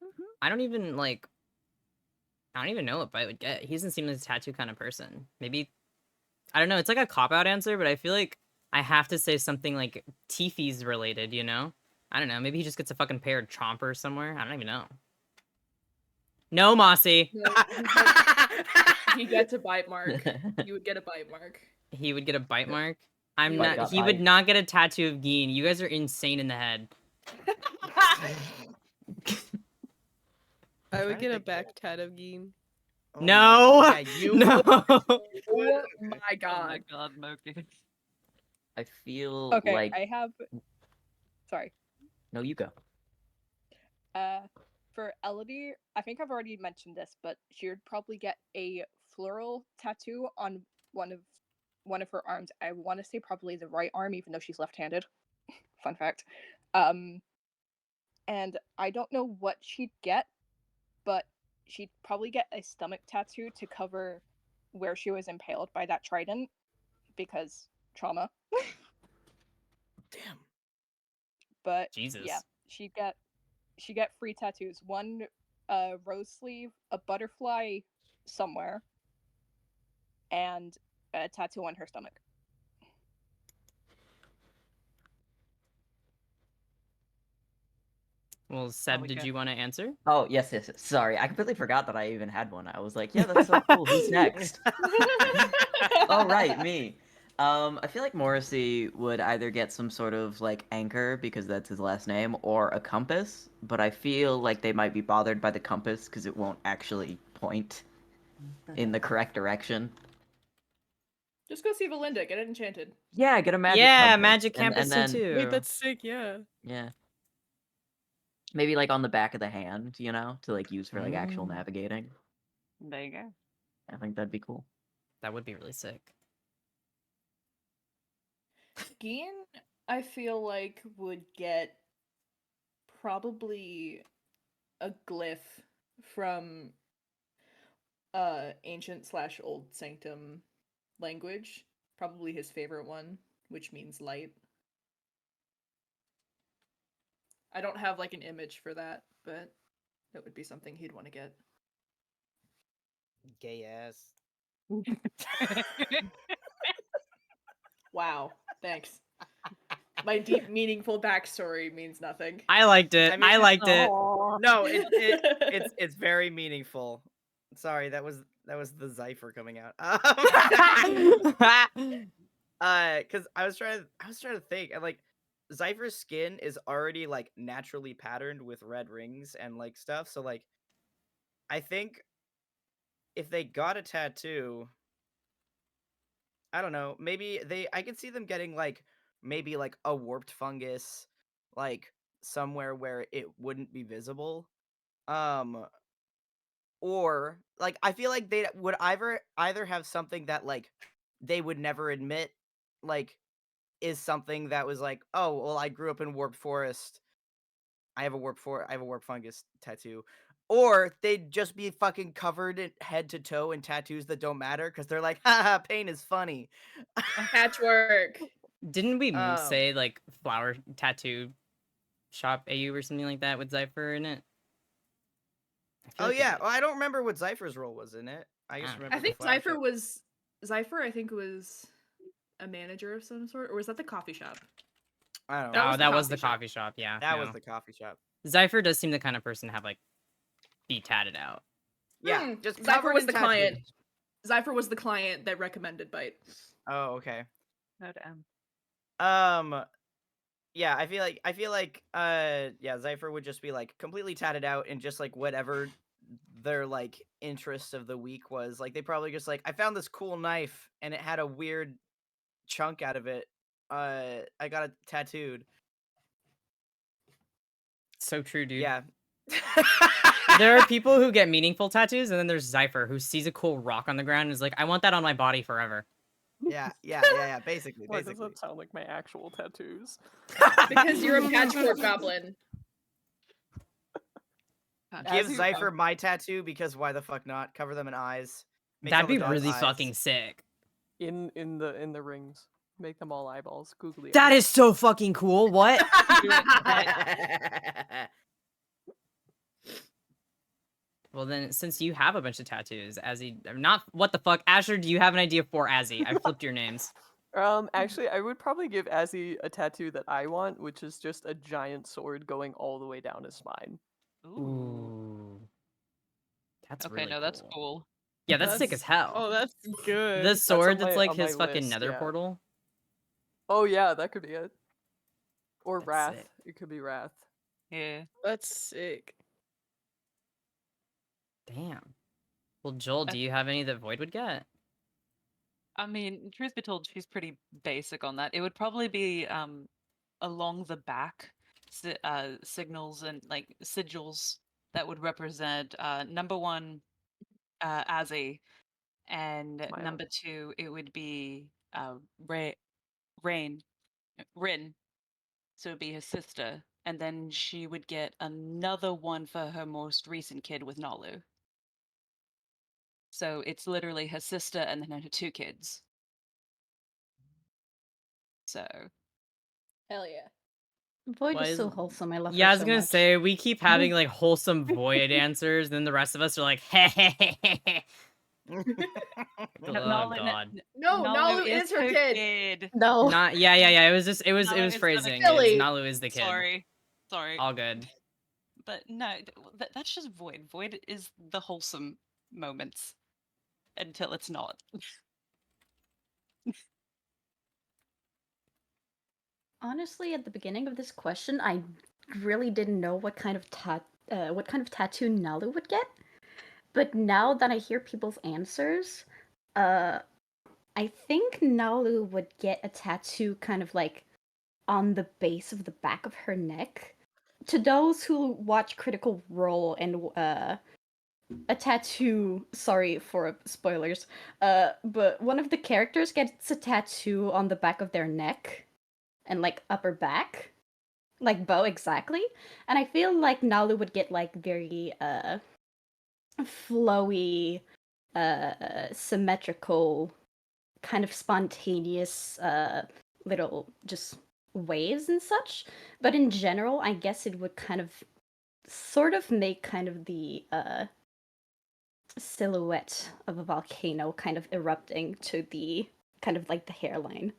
Mhm. I don't even know what Bite would get. He doesn't seem like a tattoo kind of person. Maybe, I don't know. It's like a cop-out answer, but I feel like I have to say something like Tiffy's related, you know? I don't know. Maybe he just gets a fucking paired chomper somewhere. I don't even know. No, Mossy. No, he gets a bite mark. You would get a bite mark. He would get a bite mark. I'm Bite not. got He would bite. not get a tattoo of Geen. You guys are insane in the head. I trying would to get a think back tat of Geen. Oh No! my- yeah, you No! Oh my Oh my god. god, Moki. I feel Okay, like I have. Sorry. no, you go. For Elodie, I think I've already mentioned this, but she would probably get a floral tattoo on one of her arms. I want to say probably the right arm, even though she's left-handed. Fun fact. And I don't know what she'd get, but she'd probably get a stomach tattoo to cover where she was impaled by that trident, because trauma. Damn. But Jesus. yeah, she get 3 tattoos. One rose sleeve, a butterfly somewhere, and a tattoo on her stomach. Well, Seb, we did go. you want to answer? Oh yes. Sorry, I completely forgot that I even had one. I was like, yeah, that's so cool. Who's next? Oh right, me. I feel like Morrissey would either get some sort of like anchor because that's his last name, or a compass. But I feel like they might be bothered by the compass because it won't actually point in the correct direction. Just go see Valinda. Get it enchanted. Yeah, get a magic. Yeah, compass. magic And campus then, too. Wait, that's sick, yeah. Yeah. Maybe like on the back of the hand, you know, to like use for like actual Mm. navigating. There you go. I think that'd be cool. That would be really sick. Geen, I feel like, would get probably a glyph from ancient / old sanctum language. Probably his favorite one, which means light. I don't have like an image for that, but that would be something he'd want to get. Gay ass. Wow, thanks. My deep, meaningful backstory means nothing. I liked it. I mean, I liked it. No, it's very meaningful. Sorry, that was the Cypher coming out. Because I was trying to think, and like Cypher's skin is already like naturally patterned with red rings and like stuff. So like, I think if they got a tattoo, I don't know, maybe I could see them getting like maybe like a warped fungus, like somewhere where it wouldn't be visible. Or like I feel like they would either have something that like they would never admit, like is something that was like, oh well, I grew up in Warped Forest, I have a warp fungus tattoo. Or they'd just be fucking covered head to toe in tattoos that don't matter because they're like, haha, pain is funny. Patchwork. Didn't we Um, say like flower tattoo shop AU or something like that with Zipher in it? I feel Oh like we yeah, did. well, I don't remember what Zipher's role was in it. I just I don't remember I the think flower Zipher shop. was I think was a manager of some sort, or was that the coffee shop? I don't That know. was Oh, the that was the coffee shop. coffee shop. Yeah, That was no. the coffee shop. Zipher does seem the kind of person to have like be tatted out. Yeah, just Zipher covered was in the client. tattoos. Zipher was the client that recommended Bite. Oh, okay. No damn. Yeah, I feel like yeah, Zipher would just be like completely tatted out and just like whatever their like interest of the week was. Like they probably just like, I found this cool knife and it had a weird chunk out of it. I got it tattooed. So true, dude. Yeah. There are people who get meaningful tattoos, and then there's Zipher who sees a cool rock on the ground and is like, I want that on my body forever. Yeah, basically, Why does basically. that sound like my actual tattoos? Because you're a patchwork goblin. Give As you- Zipher my tattoo because why the fuck not? Cover them in eyes. Make That'd all the be dogs really eyes. fucking sick. in the rings. Make them all eyeballs. Googly That eyes. is so fucking cool. What? Well, then, since you have a bunch of tattoos, Azzy, not what the fuck, Asher, do you have an idea for Azzy? I flipped your names. Actually, I would probably give Azzy a tattoo that I want, which is just a giant sword going all the way down his spine. Ooh. That's Okay, really no, that's cool. cool. Yeah, that's sick as hell. Oh, that's good. The sword on that's my- like on my his fucking list, nether yeah. portal. Oh yeah, that could be it. Or That's Wrath. sick. It could be Wrath. Yeah. That's sick. Damn. Well, Joel, do you have any that Void would get? I mean, truth be told, she's pretty basic on that. It would probably be along the back signals and like sigils that would represent number one, Azzy, and Smile. number two, it would be Rain, Rin. So it'd be his sister, and then she would get another one for her most recent kid with Nalu. So it's literally her sister and then her two kids. So Hell yeah. Void Why is so is- wholesome. I love Yeah, her I was so gonna much. say, we keep having like wholesome Void answers, then the rest of us are like, heh. Oh god. No, Nalu is her kid. No. Not yeah. It was just it was Nalu is the phrasing. It was Silly. Nalu is the kid. Sorry. All good. But no, that's just Void. Void is the wholesome moments until it's not. Honestly, at the beginning of this question, I really didn't know what kind of tattoo Nalu would get. But now that I hear people's answers, I think Nalu would get a tattoo kind of like on the base of the back of her neck. To those who watch Critical Role and a tattoo, sorry for spoilers, but one of the characters gets a tattoo on the back of their neck and like upper back, like Bo exactly. And I feel like Nalu would get like very flowy, symmetrical, kind of spontaneous little just waves and such. But in general, I guess it would kind of sort of make kind of the silhouette of a volcano kind of erupting to the kind of like the hairline.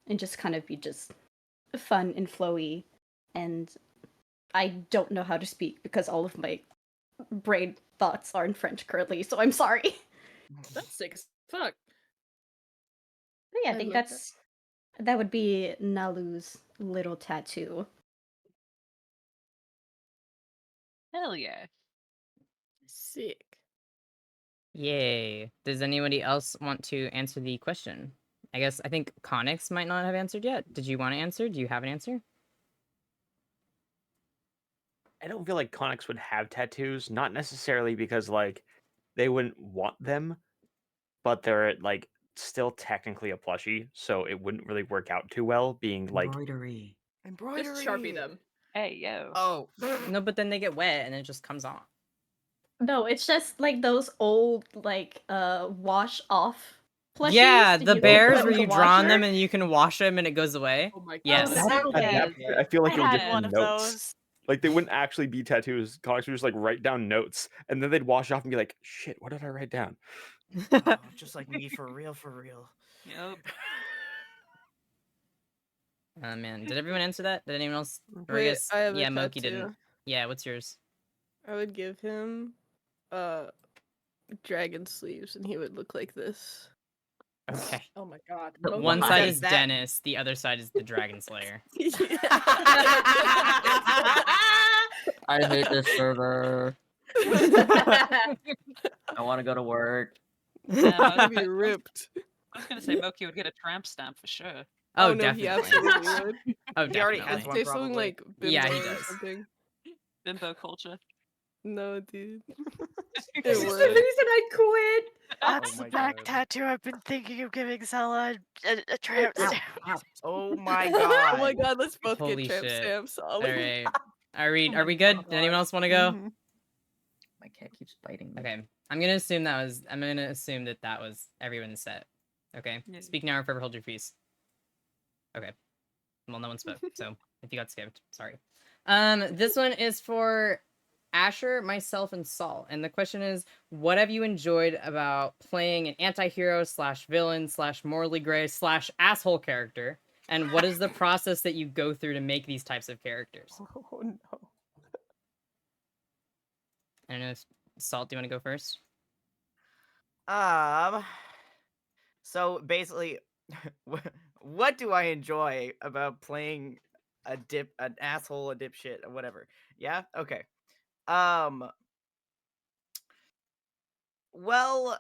And just kind of be just fun and flowy. And I don't know how to speak because all of my brain thoughts are in French currently, so I'm sorry. That's sick as fuck. But yeah, I I think love that would be Nalu's little tattoo. Hell yeah. Sick. Yay. Does anybody else want to answer the question? I think Konics might not have answered yet. Did you want to answer? Do you have an answer? I don't feel like Konics would have tattoos, not necessarily because like they wouldn't want them, but they're like still technically a plushie, so it wouldn't really work out too well being like Embroidery. Just Sharpie them. Hey, yo. Oh. No, but then they get wet and it just comes off. No, it's just like those old like wash off plushies. Yeah, that the you can bears put where in the you draw on them washer. and you can wash them and it goes away. Oh my god. Yes. Oh, that At that thing. point, I feel like I it would just had be one of notes. those. Like they wouldn't actually be tattoos. Comics would just like write down notes, and then they'd wash off and be like, "Shit, what did I write down?" Oh, just like me, for real, for real. Yep. Oh man, did everyone answer that? Did anyone else? Or I Wait, guess I have a yeah, Moki tattoo. didn't. Yeah, what's yours? I would give him dragon sleeves and he would look like this. Okay. Oh my god. One Why? side Okay, is that- Dennis, the other side is the Dragon Slayer. I hate this server. I want to go to work. Yeah, I Gonna was, be ripped. I was gonna say Moki would get a tramp stamp for sure. Oh, no, he definitely. absolutely would. Oh, He already definitely. has Let's one, say something probably. like bimbo Yeah, he or does. something. Bimbo culture. No, dude. It This is the would. reason I quit. That's my the back God. tattoo I've been thinking of giving Zella a tramp Ow, stamp. ow. Oh my Oh god. my god, let's both Holy get tramp shit. stamps. All Ollie. right. Are we Oh my good? God. Did anyone else want to go? Mhm. My cat keeps biting me. Okay. I'm gonna assume that was everyone's set. Okay. Yeah. Speak now or forever hold your peace. Okay. Well, no one spoke, so if you got skipped, sorry. This one is for Asher, myself, and Saul. And the question is, what have you enjoyed about playing an anti-hero slash villain slash morally gray slash asshole character? And what is the process that you go through to make these types of characters? Oh no. I don't know if Salt, do you want to go first? So basically, what do I enjoy about playing an asshole, a dipshit, or whatever? Yeah. Okay. Well,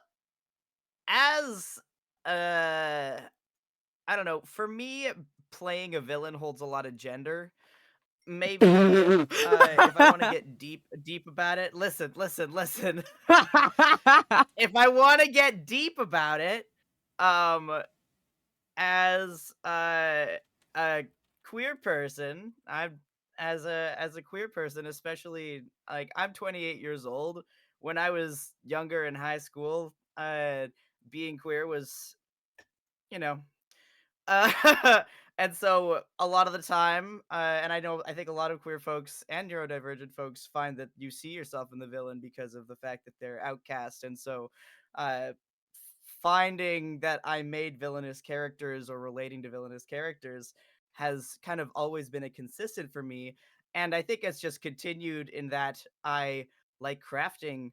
as I don't know. For me, playing a villain holds a lot of gender. Maybe if I want to get deep about it, listen. If I want to get deep about it, as a queer person, as a queer person, especially like I'm 28 years old. When I was younger in high school, being queer was, you know, and so a lot of the time, and I think a lot of queer folks and neurodivergent folks find that you see yourself in the villain because of the fact that they're outcast, and so uh, finding that I made villainous characters or relating to villainous characters has kind of always been a consistent for me, and I think it's just continued in that I like crafting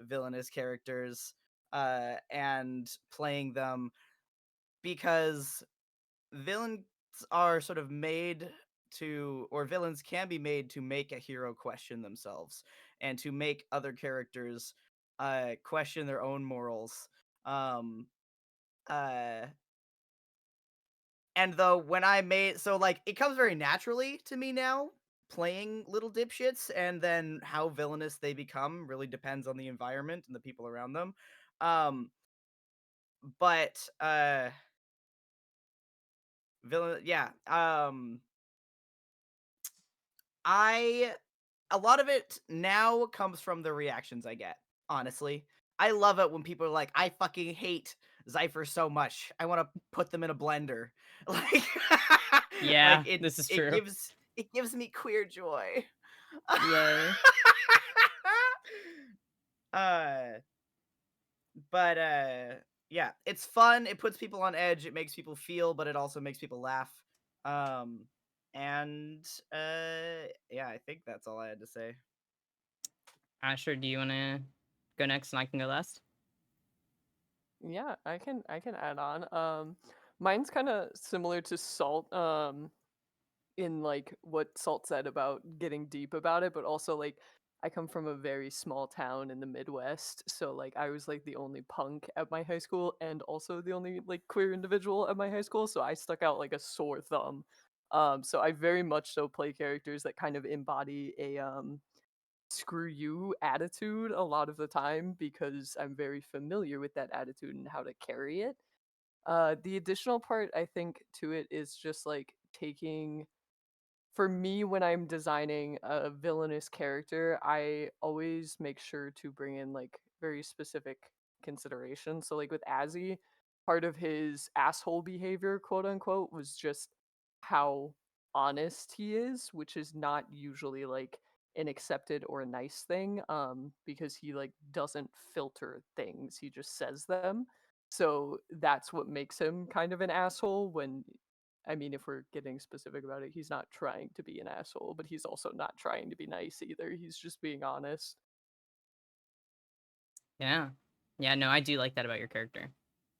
villainous characters and playing them because villains are sort of made to, or villains can be made to make a hero question themselves and to make other characters question their own morals. Um, uh, and though when I made, so like it comes very naturally to me now playing little dipshits, and then how villainous they become really depends on the environment and the people around them. Um, but villain, yeah. I A lot of it now comes from the reactions I get, honestly. I love it when people are like, I fucking hate Cypher so much. I want to put them in a blender. Like Yeah, like this is it true. gives me queer joy. Yay. uh but yeah, it's fun. It puts people on edge. It makes people feel, but it also makes people laugh. Um and yeah, I think that's all I had to say. Asher, do you want to go next and I can go last? Yeah, I can add on. Mine's kind of similar to Salt. In like what Salt said about getting deep about it, but also like I come from a very small town in the Midwest, so like I was like the only punk at my high school and also the only like queer individual at my high school, so I stuck out like a sore thumb. So I very much so play characters that kind of embody a screw you attitude a lot of the time because I'm very familiar with that attitude and how to carry it. The additional part I think to it is just like taking for me, when I'm designing a villainous character, I always make sure to bring in like very specific considerations. So, like with Azzy, part of his asshole behavior, quote unquote, was just how honest he is, which is not usually like an accepted or a nice thing, because he like doesn't filter things, he just says them. So that's what makes him kind of an asshole when, I mean, if we're getting specific about it, he's not trying to be an asshole, but he's also not trying to be nice either. He's just being honest. Yeah. Yeah, no, I do like that about your character.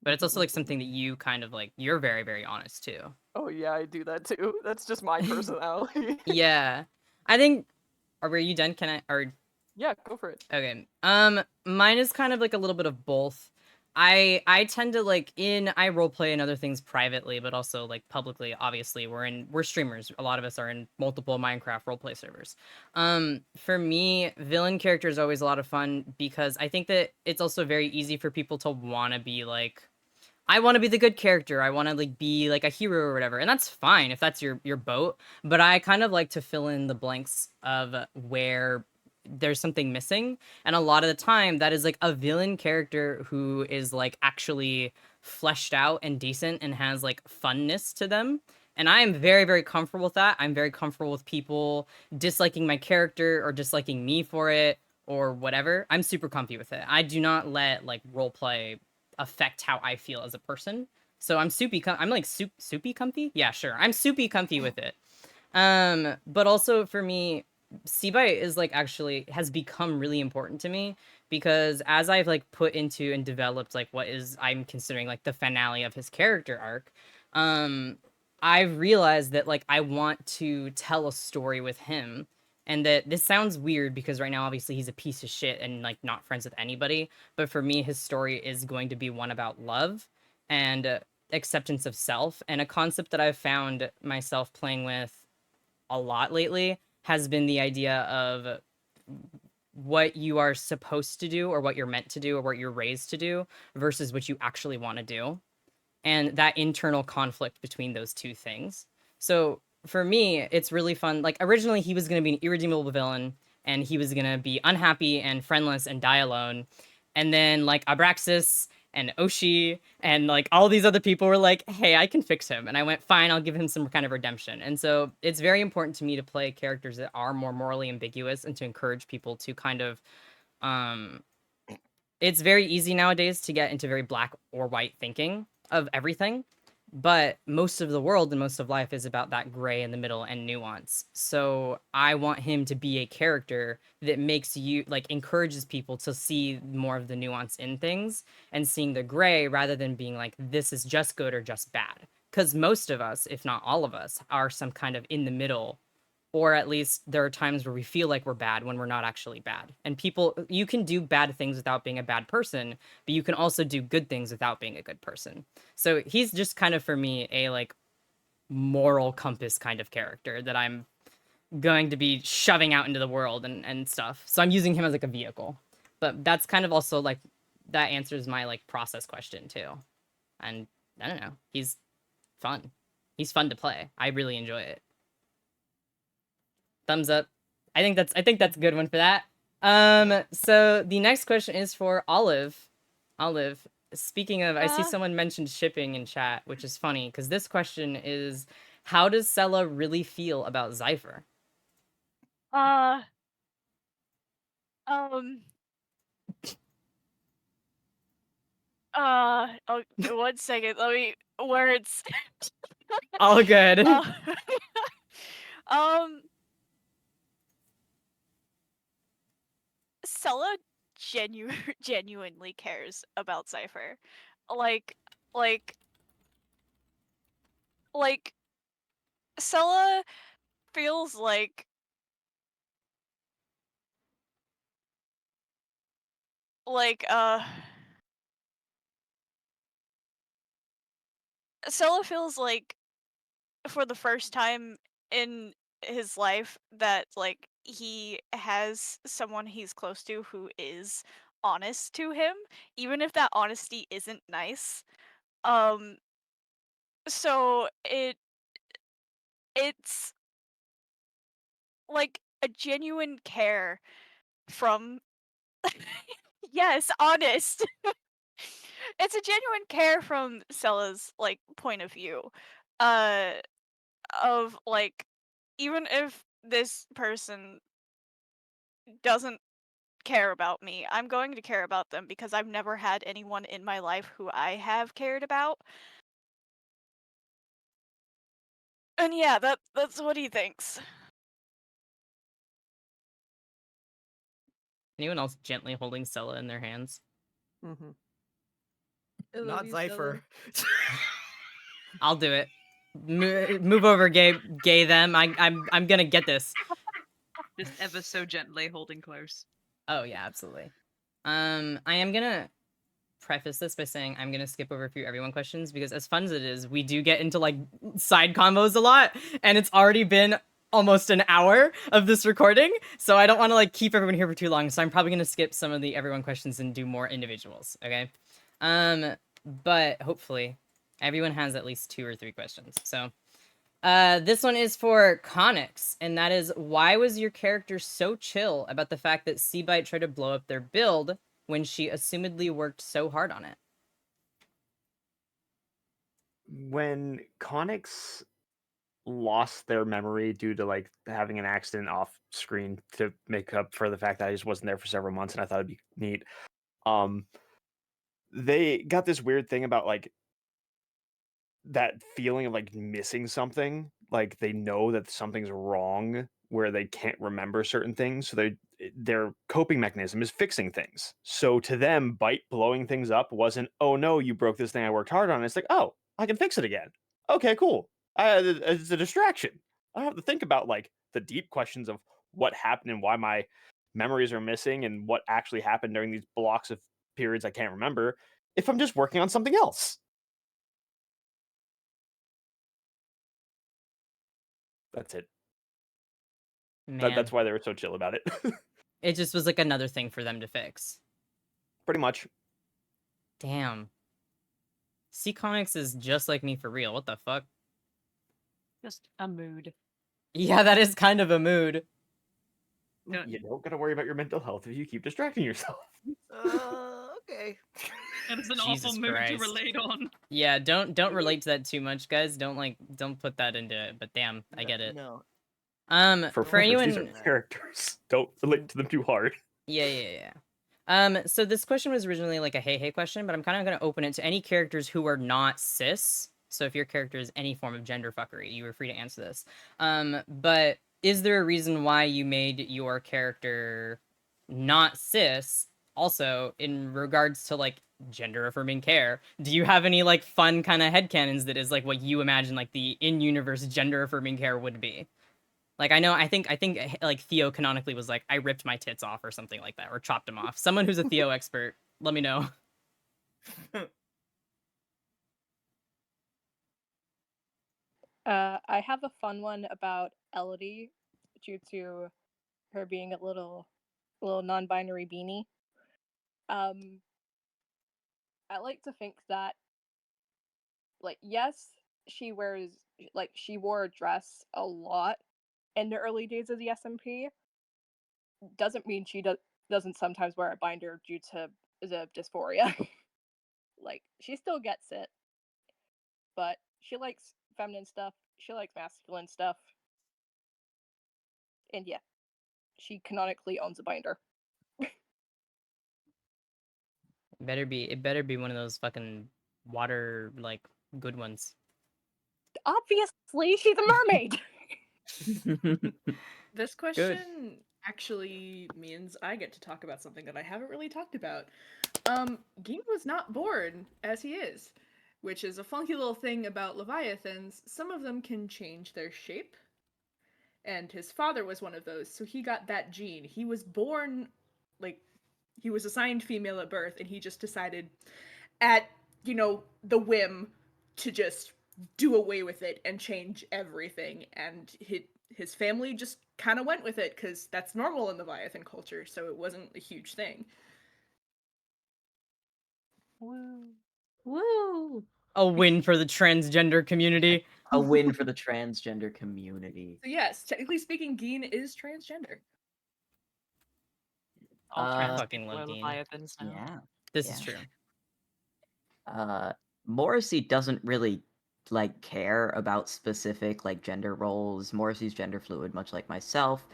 But it's also like something that you kind of like, you're very, very honest too. Oh yeah, I do that too. That's just my personality. Yeah. I think, were you done? Can I, or Yeah, go for it. okay. Mine is kind of like a little bit of both. I tend to like I roleplay and other things privately, but also like publicly. Obviously, we're streamers. A lot of us are in multiple Minecraft roleplay servers. For me, villain character is always a lot of fun because I think that it's also very easy for people to want to be like, I want to be the good character. I want to like be like a hero or whatever. And that's fine if that's your boat, but I kind of like to fill in the blanks of where there's something missing. And a lot of the time that is like a villain character who is like actually fleshed out and decent and has like funness to them. And I am very, very comfortable with that. I'm very comfortable with people disliking my character or disliking me for it or whatever. I'm super comfy with it. I do not let like roleplay affect how I feel as a person. So I'm I'm like soupy comfy? Yeah, sure. I'm soupy comfy with it. But also for me, Seabite is like actually has become really important to me because as I've like put into and developed like what is I'm considering like the finale of his character arc, I've realized that like I want to tell a story with him. And that this sounds weird because right now obviously he's a piece of shit and like not friends with anybody, but for me his story is going to be one about love and acceptance of self, and a concept that I've found myself playing with a lot lately has been the idea of what you are supposed to do or what you're meant to do or what you're raised to do versus what you actually want to do, and that internal conflict between those two things. So for me, it's really fun. Like originally he was going to be an irredeemable villain and he was going to be unhappy and friendless and die alone. And then like Abraxas and Oshi and like all these other people were like, hey, I can fix him. And I went, fine, I'll give him some kind of redemption. And so it's very important to me to play characters that are more morally ambiguous and to encourage people to kind of um it's very easy nowadays to get into very black or white thinking of everything, but most of the world and most of life is about that gray in the middle and nuance. So I want him to be a character that makes you like encourages people to see more of the nuance in things and seeing the gray rather than being like this is just good or just bad. Because most of us, if not all of us, are some kind of in the middle, or at least there are times where we feel like we're bad when we're not actually bad. And people, you can do bad things without being a bad person, but you can also do good things without being a good person. So he's just kind of for me a like moral compass kind of character that I'm going to be shoving out into the world and stuff. So I'm using him as like a vehicle. But that's kind of also like that answers my like process question too. And I don't know, he's fun. He's fun to play. I really enjoy it. Thumbs up. I think that's a good one for that. So the next question is for Olive. Olive, speaking of, I see someone mentioned shipping in chat, which is funny because this question is, how does Sella really feel about Zypher? Um. Oh, 1 second. Let me words. All good. Um. Sella genuinely cares about Cypher. Like, like, like, Sella feels like, Sella feels like for the first time in his life that like he has someone he's close to who is honest to him, even if that honesty isn't nice. Um so it's like a genuine care from yes, honest. It's a genuine care from Sella's like point of view. Uh of like even if this person doesn't care about me, I'm going to care about them because I've never had anyone in my life who I have cared about. And yeah, that's what he thinks. Anyone else gently holding Sella in their hands? Mm-hmm. I love Not you, Stella. Cypher. I'll do it. Move over, gay them. I'm gonna get this. Just ever so gently holding close. Oh yeah, absolutely. I am gonna preface this by saying I'm gonna skip over a few everyone questions because as fun as it is, we do get into like side combos a lot, and it's already been almost an hour of this recording, so I don't want to like keep everyone here for too long. So I'm probably gonna skip some of the everyone questions and do more individuals. Okay, but hopefully everyone has at least 2 or 3 questions. So. This one is for Konics, and that is, why was your character so chill about the fact that Seabite tried to blow up their build when she assumedly worked so hard on it? When Konics lost their memory due to like having an accident off screen to make up for the fact that I just wasn't there for several months, and I thought it'd be neat. They got this weird thing about like that feeling of like missing something, like they know that something's wrong where they can't remember certain things, so their coping mechanism is fixing things. So to them, Bite blowing things up wasn't, oh no, you broke this thing I worked hard on. It's like, oh, I can fix it again. Okay, cool. It's a distraction. I don't have to think about like the deep questions of what happened and why my memories are missing and what actually happened during these blocks of periods I can't remember if I'm just working on something else. That's it. Man, That's why they were so chill about it. it just was like another thing for them to fix. Pretty much. Damn. See, Konics is just like me for real. What the fuck? Just a mood. Yeah, that is kind of a mood. Don't- You don't gotta worry about your mental health if you keep distracting yourself. Okay. That is an Jesus awful mood to Christ. relate on. Yeah, don't relate to that too much, guys. Don't put that into it. But damn, I get it. No. For For players, anyone, these are characters. Don't relate to them too hard. yeah. So this question was originally like a hey question, but I'm kind of gonna open it to any characters who are not cis. So if your character is any form of gender fuckery, you are free to answer this. But is there a reason why you made your character not cis? Also, in regards to like gender affirming care, do you have any like fun kind of headcanons that is like what you imagine like the in-universe gender affirming care would be? Like I think like Theo canonically was like, I ripped my tits off or something like that, or chopped them off. Someone who's a Theo expert, let me know. I have a fun one about Elodie due to her being a little non-binary beanie. I like to think that, like, yes, she wore a dress a lot in the early days of the SMP. Doesn't mean she doesn't sometimes wear a binder due to the dysphoria. Like, she still gets it, but she likes feminine stuff. She likes masculine stuff, and yeah, she canonically owns a binder. It better be one of those fucking water like good ones. Obviously, she's a mermaid. This question actually means I get to talk about something that I haven't really talked about. Ging was not born as he is, which is a funky little thing about Leviathans. Some of them can change their shape, and his father was one of those, so he got that gene. He was born, like, he was assigned female at birth, and he just decided at, the whim to just do away with it and change everything, and his family just kind of went with it because that's normal in the Leviathan culture, so it wasn't a huge thing. Woo. A win for the transgender community. A win for the transgender community. So yes, technically speaking, Geen is transgender. All trans fucking people love are Dean. Leviathans now. Yeah. This Yeah. is true. Morrissey doesn't really like care about specific like gender roles. Morrissey's gender fluid, much like myself,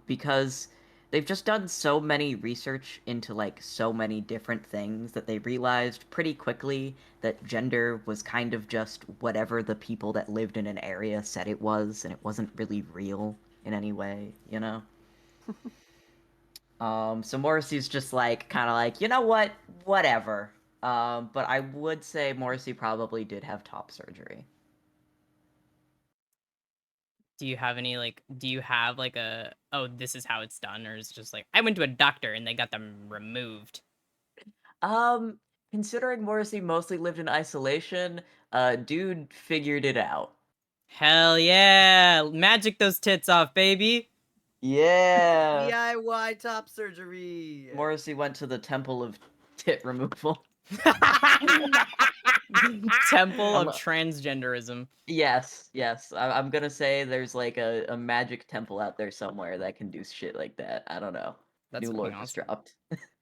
because they've just done so many research into like so many different things that they realized pretty quickly that gender was kind of just whatever the people that lived in an area said it was, and it wasn't really real in any way, you know? So Morrissey's just like kind of like, you know what, whatever. But I would say Morrissey probably did have top surgery. Do you have any like? Do you have like a? Oh, this is how it's done, or is it just like I went to a doctor and they got them removed? Considering Morrissey mostly lived in isolation, dude figured it out. Hell yeah! Magic those tits off, baby. Yeah. DIY top surgery. Morrissey went to the Temple of Tit Removal. Temple of I'm- transgenderism. Yes. I'm gonna say there's like a magic temple out there somewhere that can do shit like that. I don't know. That's New fucking lore just awesome. dropped.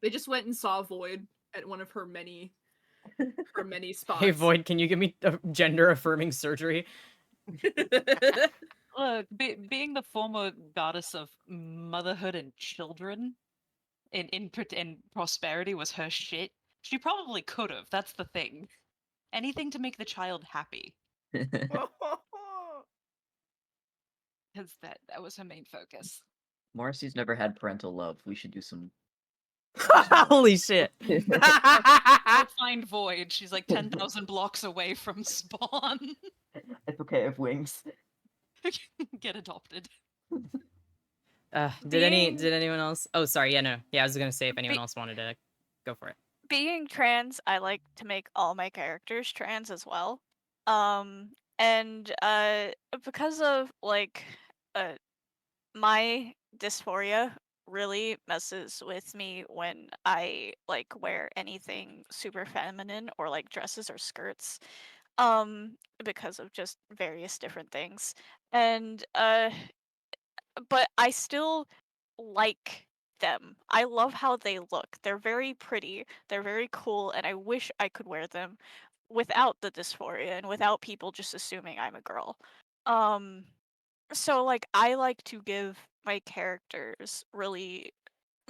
They just went and saw Void at one of her many spots. Hey Void, can you give me gender affirming surgery? Look, being the former goddess of motherhood and children in prosperity was her shit. She probably could have. That's the thing. Anything to make the child happy, because that was her main focus. Morrissey's never had parental love. We should do some. Holy shit! Go find Void. She's like 10,000 blocks away from spawn. It's okay if wings. Get adopted. Did anyone else? Oh, sorry. Yeah, no. Yeah, I was gonna say if anyone else wanted to go for it. Being trans, I like to make all my characters trans as well. And because of like my dysphoria really messes with me when I like wear anything super feminine or like dresses or skirts. Because of just various different things. And but I still like them. I love how they look. They're very pretty. They're very cool, and I wish I could wear them without the dysphoria and without people just assuming I'm a girl. Um so like I like to give my characters really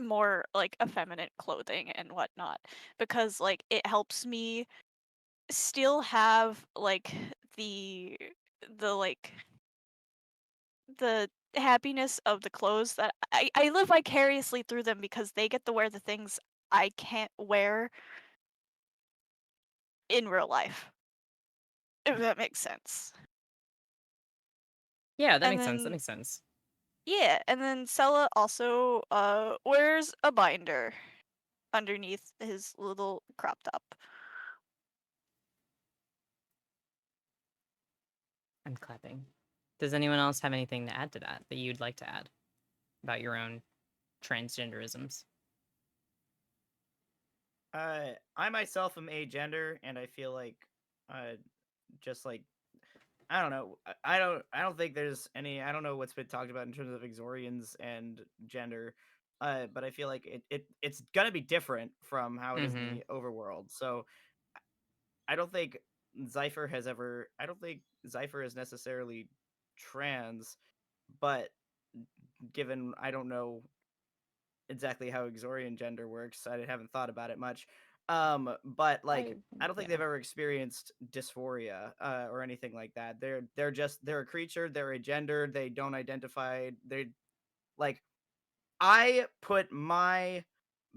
more like effeminate clothing and whatnot because like it helps me still have like the like the happiness of the clothes that I live vicariously through them because they get to wear the things I can't wear in real life. If that makes sense. Yeah, that And makes sense. That then- makes sense. Yeah, and then Sella also wears a binder underneath his little crop top. I'm clapping. Does anyone else have anything to add to that you'd like to add about your own transgenderisms? I myself am agender, and I feel like, just like, I don't know. I don't think there's any. I don't know what's been talked about in terms of Exorians and gender, but I feel like it's gonna be different from how it is in the overworld. So I don't think Zypher has ever. I don't think Zypher is necessarily trans, but given I don't know exactly how Exorian gender works. I haven't thought about it much. But like I don't think they've ever experienced dysphoria or anything like that. They're a creature, they're a gender, they don't identify. They like I put my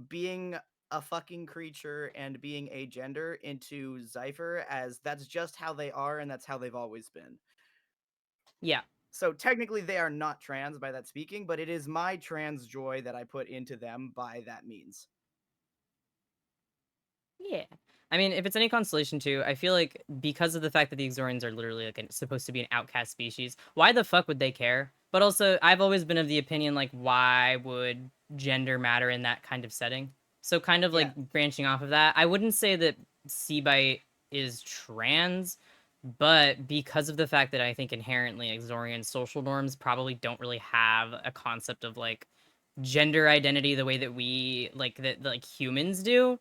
being a fucking creature and being a gender into Zypher as that's just how they are and that's how they've always been. Yeah. So technically they are not trans by that speaking, but it is my trans joy that I put into them by that means. Yeah. I mean, if it's any consolation too, I feel like because of the fact that the Exorians are literally like supposed to be an outcast species, why the fuck would they care? But also, I've always been of the opinion like, why would gender matter in that kind of setting? So kind of like branching off of that, I wouldn't say that Seabite is trans, But because of the fact that I think inherently Exorian social norms probably don't really have a concept of like gender identity the way that we that like humans do,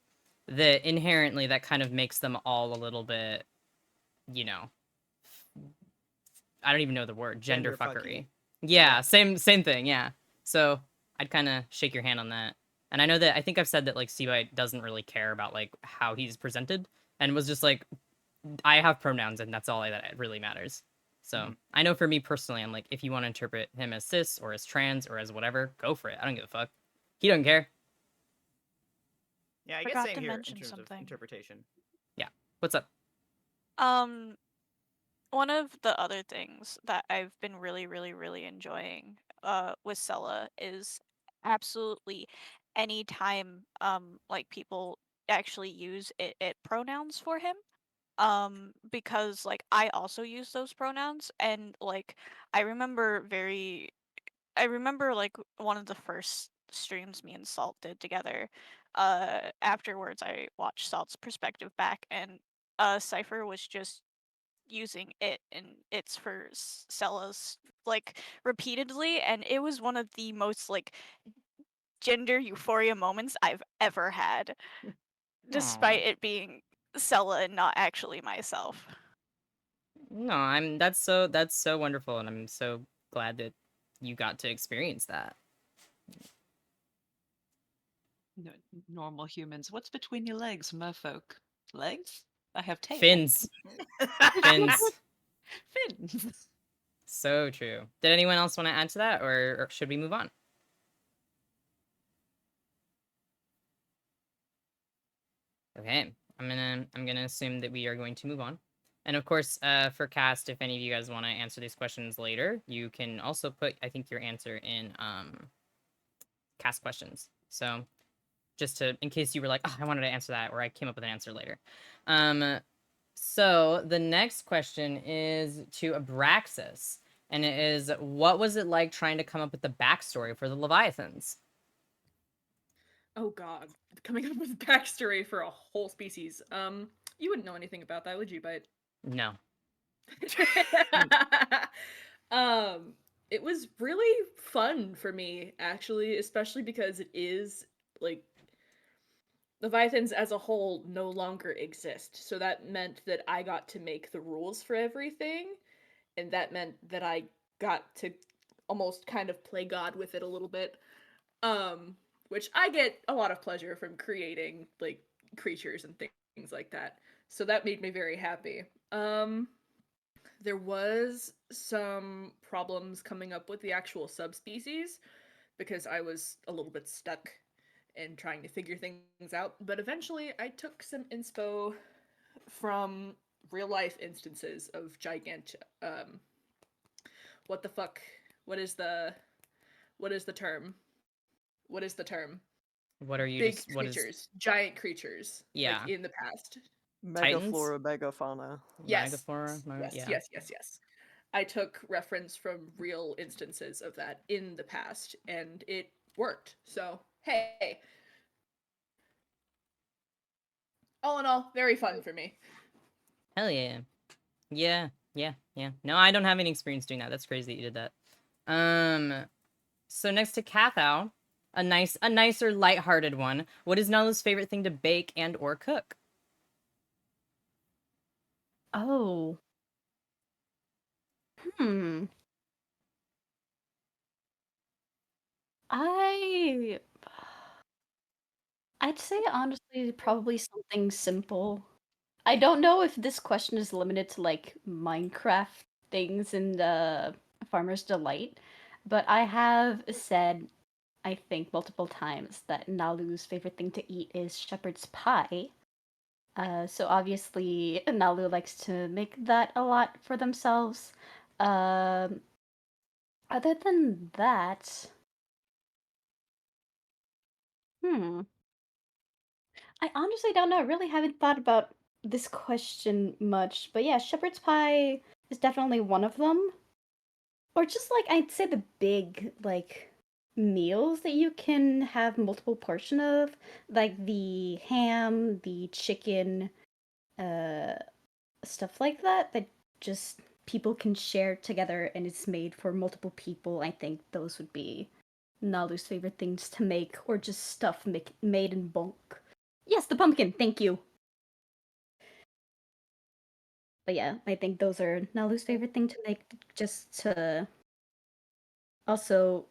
that inherently that kind of makes them all a little bit, you know, I don't even know the word, gender Gender fucky. fuckery. Yeah, Yeah. same thing, yeah. So I'd kind of shake your hand on that. And I know that I think I've said that like Seabite doesn't really care about like how he's presented and was just like, I have pronouns and that's all that really matters. So I know for me personally, I'm like, if you want to interpret him as cis or as trans or as whatever, go for it. I don't give a fuck. He doesn't care. Yeah, I guess Forgot same to here in mention terms something. of interpretation. Yeah. What's up? One of the other things that I've been really enjoying with Sella is absolutely any time like people actually use it pronouns for him. Because like I also use those pronouns, and like I remember like one of the first streams me and Salt did together. Afterwards I watched Salt's perspective back, and Cypher was just using it and it's for Cella's like repeatedly, and it was one of the most like gender euphoria moments I've ever had, despite it being Cella and not actually myself. No, that's so wonderful, and I'm so glad that you got to experience that. Normal humans. What's between your legs, merfolk? Legs? I have tails. Fins. Fins. Fins. So true. Did anyone else want to add to that, or should we move on? Okay, I'm gonna assume that we are going to move on. And of course, for cast, if any of you guys want to answer these questions later, you can also put, I think, your answer in cast questions. So just in case you were like, oh, I wanted to answer that, or I came up with an answer later. So the next question is to Abraxas, and it is, what was it like trying to come up with the backstory for the Leviathans? Oh god, coming up with backstory for a whole species. You wouldn't know anything about that, would you? But No. It was really fun for me, actually, especially because it is like Leviathans as a whole no longer exist. So that meant that I got to make the rules for everything, and that meant that I got to almost kind of play God with it a little bit. Which I get a lot of pleasure from creating like creatures and things like that. So that made me very happy. There was some problems coming up with the actual subspecies because I was a little bit stuck in trying to figure things out, but eventually I took some inspo from real life instances of what the fuck? What is the term? What is the term? What are you Big just, what is, creatures, giant creatures, yeah, like in the past. Titans? Megaflora, megafauna. Yes. Megaflora? Yes, Yeah. yes. I took reference from real instances of that in the past, and it worked. So, hey. All in all, very fun for me. Hell yeah. Yeah. No, I don't have any experience doing that. That's crazy that you did that. So next to Cathow, a nicer, lighthearted one. What is Nalu's favorite thing to bake and or cook? Oh. Hmm. I'd say honestly probably something simple. I don't know if this question is limited to like Minecraft things in the Farmer's Delight, but I have said I think multiple times that Nalu's favorite thing to eat is shepherd's pie. So obviously Nalu likes to make that a lot for themselves. Um, Other than that, I honestly don't know. I really haven't thought about this question much, but yeah, shepherd's pie is definitely one of them. Or just like I'd say the big like meals that you can have multiple portion of, like the ham, the chicken, uh stuff like that just people can share together and it's made for multiple people, I think those would be Nalu's favorite things to make, or just stuff made in bulk. Yes, the pumpkin, thank you. But yeah, I think those are Nalu's favorite thing to make, just to also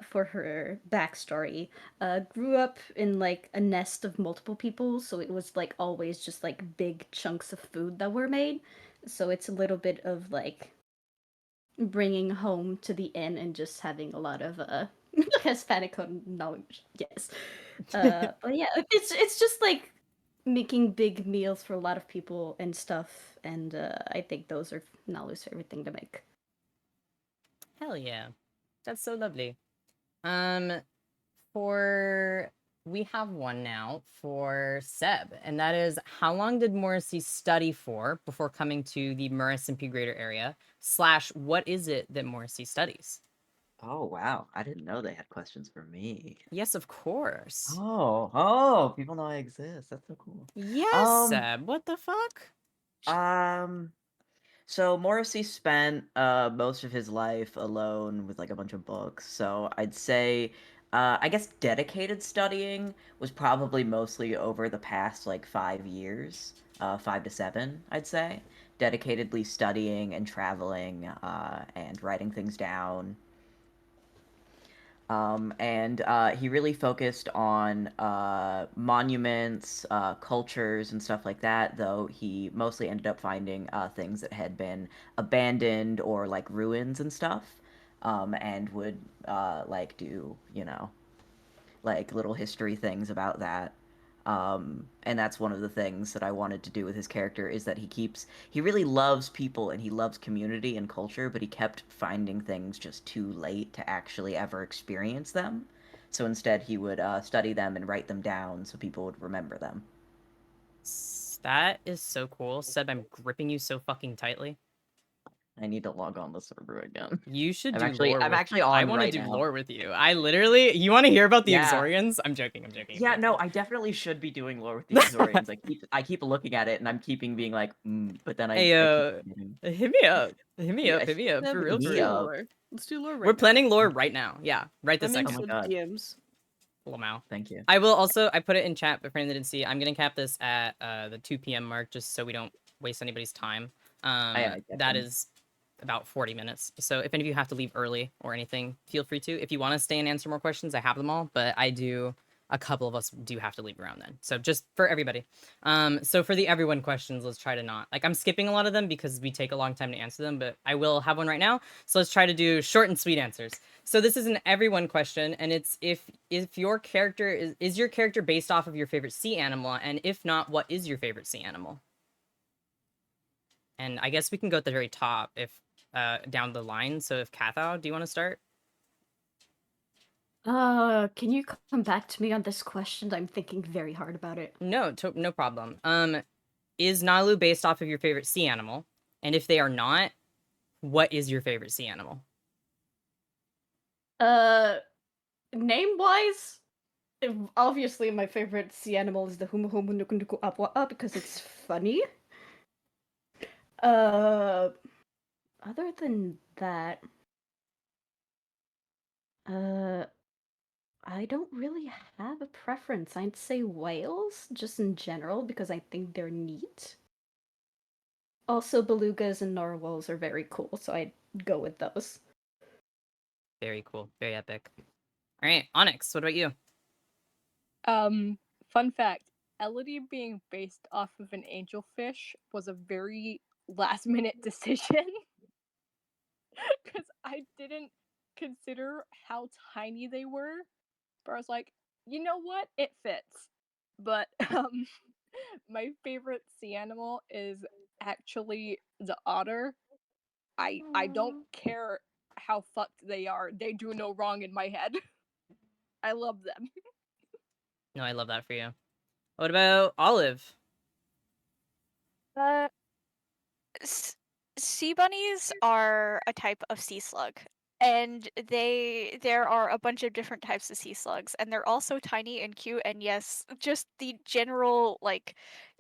for her backstory, grew up in like a nest of multiple people, so it was like always just like big chunks of food that were made. So it's a little bit of like bringing home to the inn and just having a lot of Hispanic knowledge. Yes. But yeah, it's just like making big meals for a lot of people and stuff, and I think those are Nalu's favorite thing to make. Hell yeah. That's so lovely. For we have one now for Seb, and that is, how long did Morrissey study for before coming to the MerSMP greater area? / what is it that Morrissey studies? Oh wow, I didn't know they had questions for me. Yes, of course. Oh, people know I exist. That's so cool. Yes, Seb. What the fuck? So Morrissey spent most of his life alone with like a bunch of books. So I'd say I guess dedicated studying was probably mostly over the past like 5 years, 5 to 7, I'd say. Dedicatedly studying and traveling and writing things down. And he really focused on monuments, cultures, and stuff like that, though he mostly ended up finding things that had been abandoned or like ruins and stuff, and would like do, like little history things about that. And that's one of the things that I wanted to do with his character, is that he really loves people and he loves community and culture, but he kept finding things just too late to actually ever experience them. So instead, he would study them and write them down so people would remember them. That is so cool. Seb, I'm gripping you so fucking tightly. I need to log on the server again. You should I'm do actually, lore I'm with actually I on want to right do now. lore with you. I literally, you want to hear about the Yeah. Exorians? I'm joking. I'm joking. Yeah, no, I definitely should be doing lore with the Exorians. I keep looking at it and I'm keeping being like, but then I Hey, keep forgetting. hit me up. Hit me Yeah, up. Hit me up. Yeah, For but real, let's for me do real. up. lore. Let's do lore right We're now. planning lore right now. Yeah, right this Let me second. my God. DMs. Lamau. Thank you. I will also, I put it in chat, but for anyone that didn't see, I'm going to cap this at the 2 p.m. mark, just so we don't waste anybody's time. I get That them. is about 40 minutes. So if any of you have to leave early or anything, feel free to. If you want to stay and answer more questions, I have them all, but a couple of us do have to leave around then. So just for everybody. So for the everyone questions, let's try to not, like, I'm skipping a lot of them because we take a long time to answer them, but I will have one right now. So let's try to do short and sweet answers. So this is an everyone question, and it's if your character is your character based off of your favorite sea animal, and if not, what is your favorite sea animal? And I guess we can go at the very top if down the line. So if Cathow, do you want to start? Can you come back to me on this question? I'm thinking very hard about it. No, no problem. Is Nalu based off of your favorite sea animal? And if they are not, what is your favorite sea animal? Name-wise, obviously my favorite sea animal is the Humu Humu Nuku Nuku Apwa because it's funny. Other than that, I don't really have a preference. I'd say whales, just in general, because I think they're neat. Also, belugas and narwhals are very cool, so I'd go with those. Very cool. Very epic. All right, Onyx, what about you? Fun fact, Elodie being based off of an angelfish was a very last minute decision. Because I didn't consider how tiny they were. But I was like, you know what? It fits. But my favorite sea animal is actually the otter. I don't care how fucked they are. They do no wrong in my head. I love them. No, I love that for you. What about Olive? Sea bunnies are a type of sea slug, and there are a bunch of different types of sea slugs, and they're all so tiny and cute. And yes, just the general like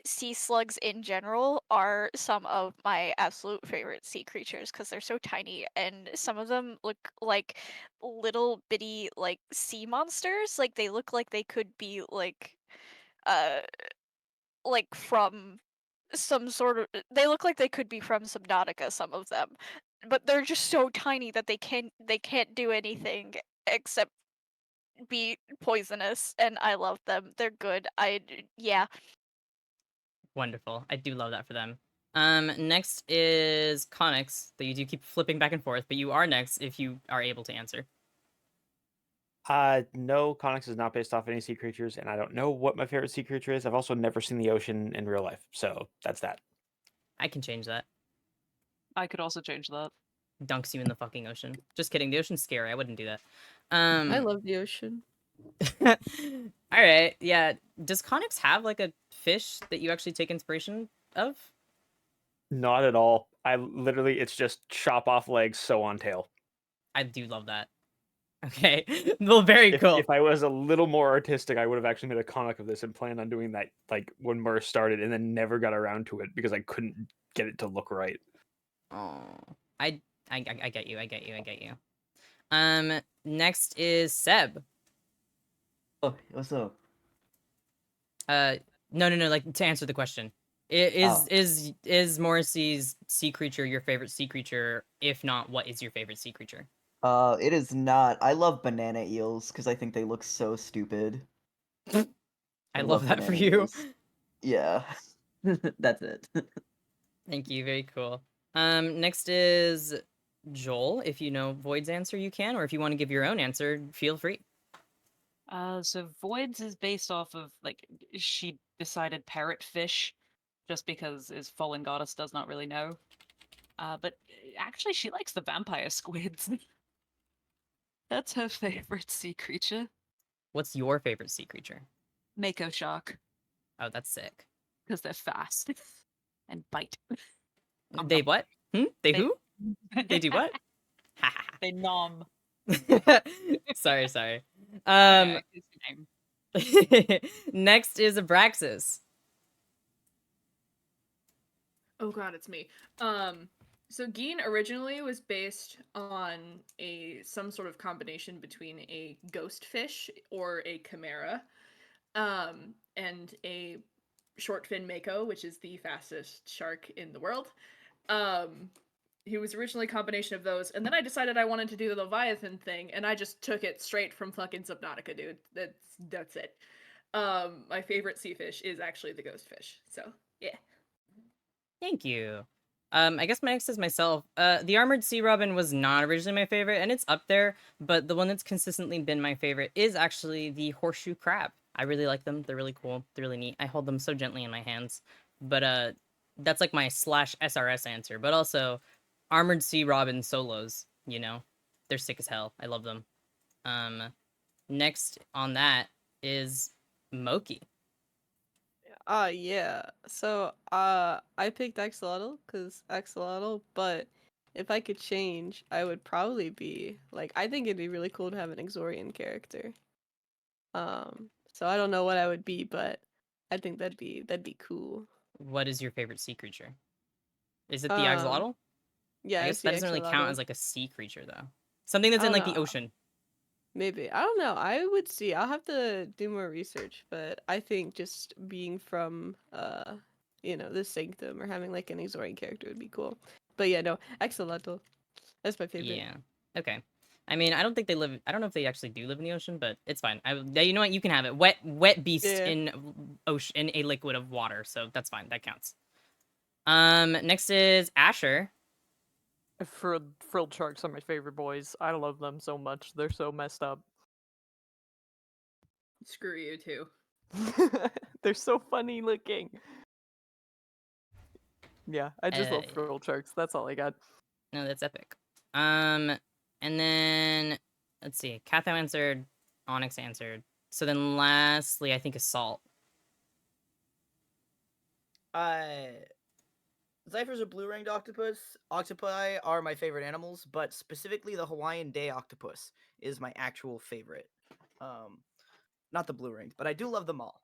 sea slugs in general are some of my absolute favorite sea creatures because they're so tiny, and some of them look like little bitty like sea monsters. Like they look like they could be uh like from some sort of they look like they could be from Subnautica, some of them. But they're just so tiny that they can't do anything except be poisonous, and I love them. They're good. Yeah. Wonderful. I do love that for them. Next is Konics, that you do keep flipping back and forth, but you are next if you are able to answer. No, Konics is not based off any sea creatures, and I don't know what my favorite sea creature is. I've also never seen the ocean in real life, so that's that. I can change that. I could also change that. Dunks you in the fucking ocean. Just kidding. The ocean's scary. I wouldn't do that. I love the ocean. All right. Yeah. Does Konics have like a fish that you actually take inspiration of? Not at all. It's just chop off legs, sew on tail. I do love that. Okay. Well, very cool. If I was a little more artistic, I would have actually made a comic of this and planned on doing that like when Mer started, and then never got around to it because I couldn't get it to look right. Oh, I get you. I get you. I get you. Next is Seb. Oh, what's up? No. Like to answer the question, is Morrissey's sea creature your favorite sea creature? If not, what is your favorite sea creature? It is not. I love banana eels because I think they look so stupid. I love that for banana you. eels. Yeah. That's it. Thank you. Very cool. Next is Joel. If you know Void's answer, you can, or if you want to give your own answer, feel free. So Voids is based off of like she decided parrotfish, just because his fallen goddess does not really know. But actually, she likes the vampire squids. That's her favorite sea creature. What's your favorite sea creature? Mako shark, Oh, that's sick. because they're fast and bite. They what? They They- who? They do what? They nom. sorry. Okay, it's your name. Next is Abraxas. Oh god, it's me. So Geen originally was based on some sort of combination between a ghost fish or a chimera, and a short fin mako, which is the fastest shark in the world. He was originally a combination of those, and then I decided I wanted to do the Leviathan thing, and I just took it straight from fucking Subnautica, dude. That's it. My favorite sea fish is actually the ghost fish. So yeah. Thank you. I guess my next is myself. The Armored Sea Robin was not originally my favorite, and it's up there, but the one that's consistently been my favorite is actually the Horseshoe Crab. I really like them. They're really cool. They're really neat. I hold them so gently in my hands. But that's like my /SRS answer. But also, Armored Sea Robin solos, you know? They're sick as hell. I love them. Next on that is Moki. Yeah. So, I picked Axolotl because Axolotl, but if I could change, I would probably be like, I think it'd be really cool to have an Exorian character. So I don't know what I would be, but I think that'd be cool. What is your favorite sea creature? Is it the Um, axolotl? Yeah, I it's guess the that doesn't really count Axolotl. as like a sea creature though. Something that's I in don't like the know. ocean. Maybe. I don't know. I would see. I'll have to do more research, but I think just being from the sanctum or having like an Exorian character would be cool. But yeah, no, Axolotl. That's my favorite. Yeah. Okay. I mean, I don't think they live. I don't know if they actually do live in the ocean, but it's fine. You know what? You can have it. Wet beast Yeah. in ocean in a liquid of water, so that's fine. That counts. Next is Asher. Frilled sharks are my favorite boys. I love them so much. They're so messed up. Screw you too. They're so funny looking. Yeah, I just love Uh, frilled sharks. That's all I got. No, that's epic. And then let's see. Cathow answered. Onyx answered. So then, lastly, I think is Salt. Cypher's a blue-ringed octopus. Octopi are my favorite animals, but specifically the Hawaiian day octopus is my actual favorite. Not the blue-ringed, but I do love them all.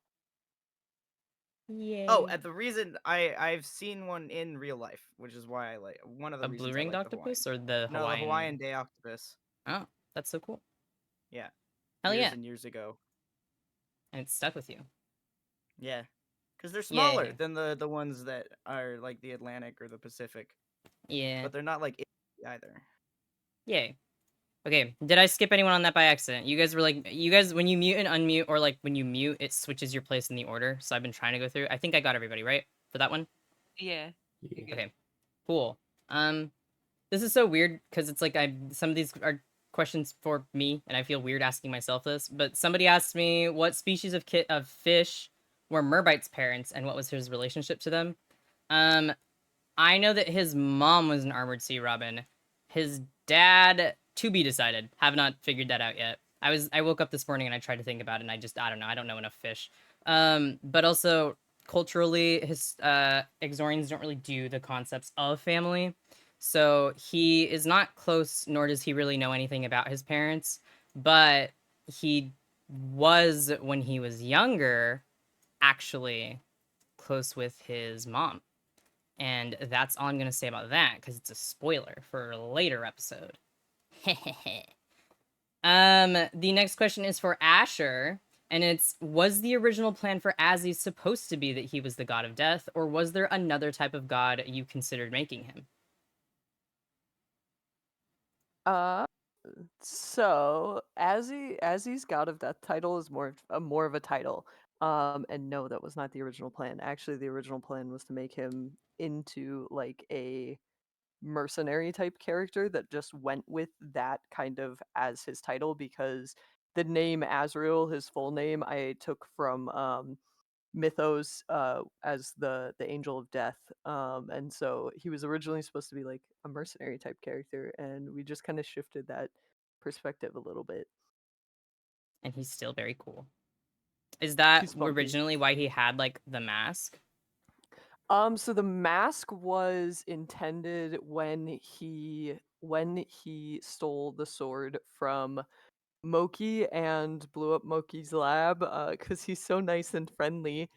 Yay. Oh, and the reason I've seen one in real life, which is why I like one of the a reasons blue-ringed I like the Hawaiian. octopus or the No, Hawaiian? the Hawaiian day octopus. Oh, that's so cool. Yeah. Hell years yeah. and years ago. And it's stuck with you. Yeah. Because they're smaller Yay. than the ones that are like the Atlantic or the Pacific. Yeah. But they're not like either. Yay. Okay, did I skip anyone on that by accident? You guys were like, when you mute and unmute, or like when you mute, it switches your place in the order. So I've been trying to go through. I think I got everybody, right? For that one? Yeah. you're good. Okay, cool. This is so weird because it's like some of these are questions for me, and I feel weird asking myself this. But somebody asked me what species of fish were Merbite's parents, and what was his relationship to them. I know that his mom was an armored sea robin. His dad, to be decided. Have not figured that out yet. I woke up this morning and I tried to think about it, and I don't know. I don't know enough fish. But also culturally, his Exorians don't really do the concepts of family. So he is not close, nor does he really know anything about his parents. But he was, when he was younger, actually close with his mom. And that's all I'm going to say about that, because it's a spoiler for a later episode. The next question is for Asher, and it's, was the original plan for Azzy supposed to be that he was the god of death, or was there another type of god you considered making him? So Azzy's God of Death title is more of a title. And no, that was not the original plan. Actually, the original plan was to make him into like a mercenary type character that just went with that kind of as his title, because the name Azrael, his full name, I took from mythos as the angel of death, and so he was originally supposed to be like a mercenary type character, and we just kind of shifted that perspective a little bit. And he's still very cool. Is that He's funky. originally why he had like the mask? So the mask was intended when he stole the sword from Moki and blew up Moki's lab, because he's so nice and friendly.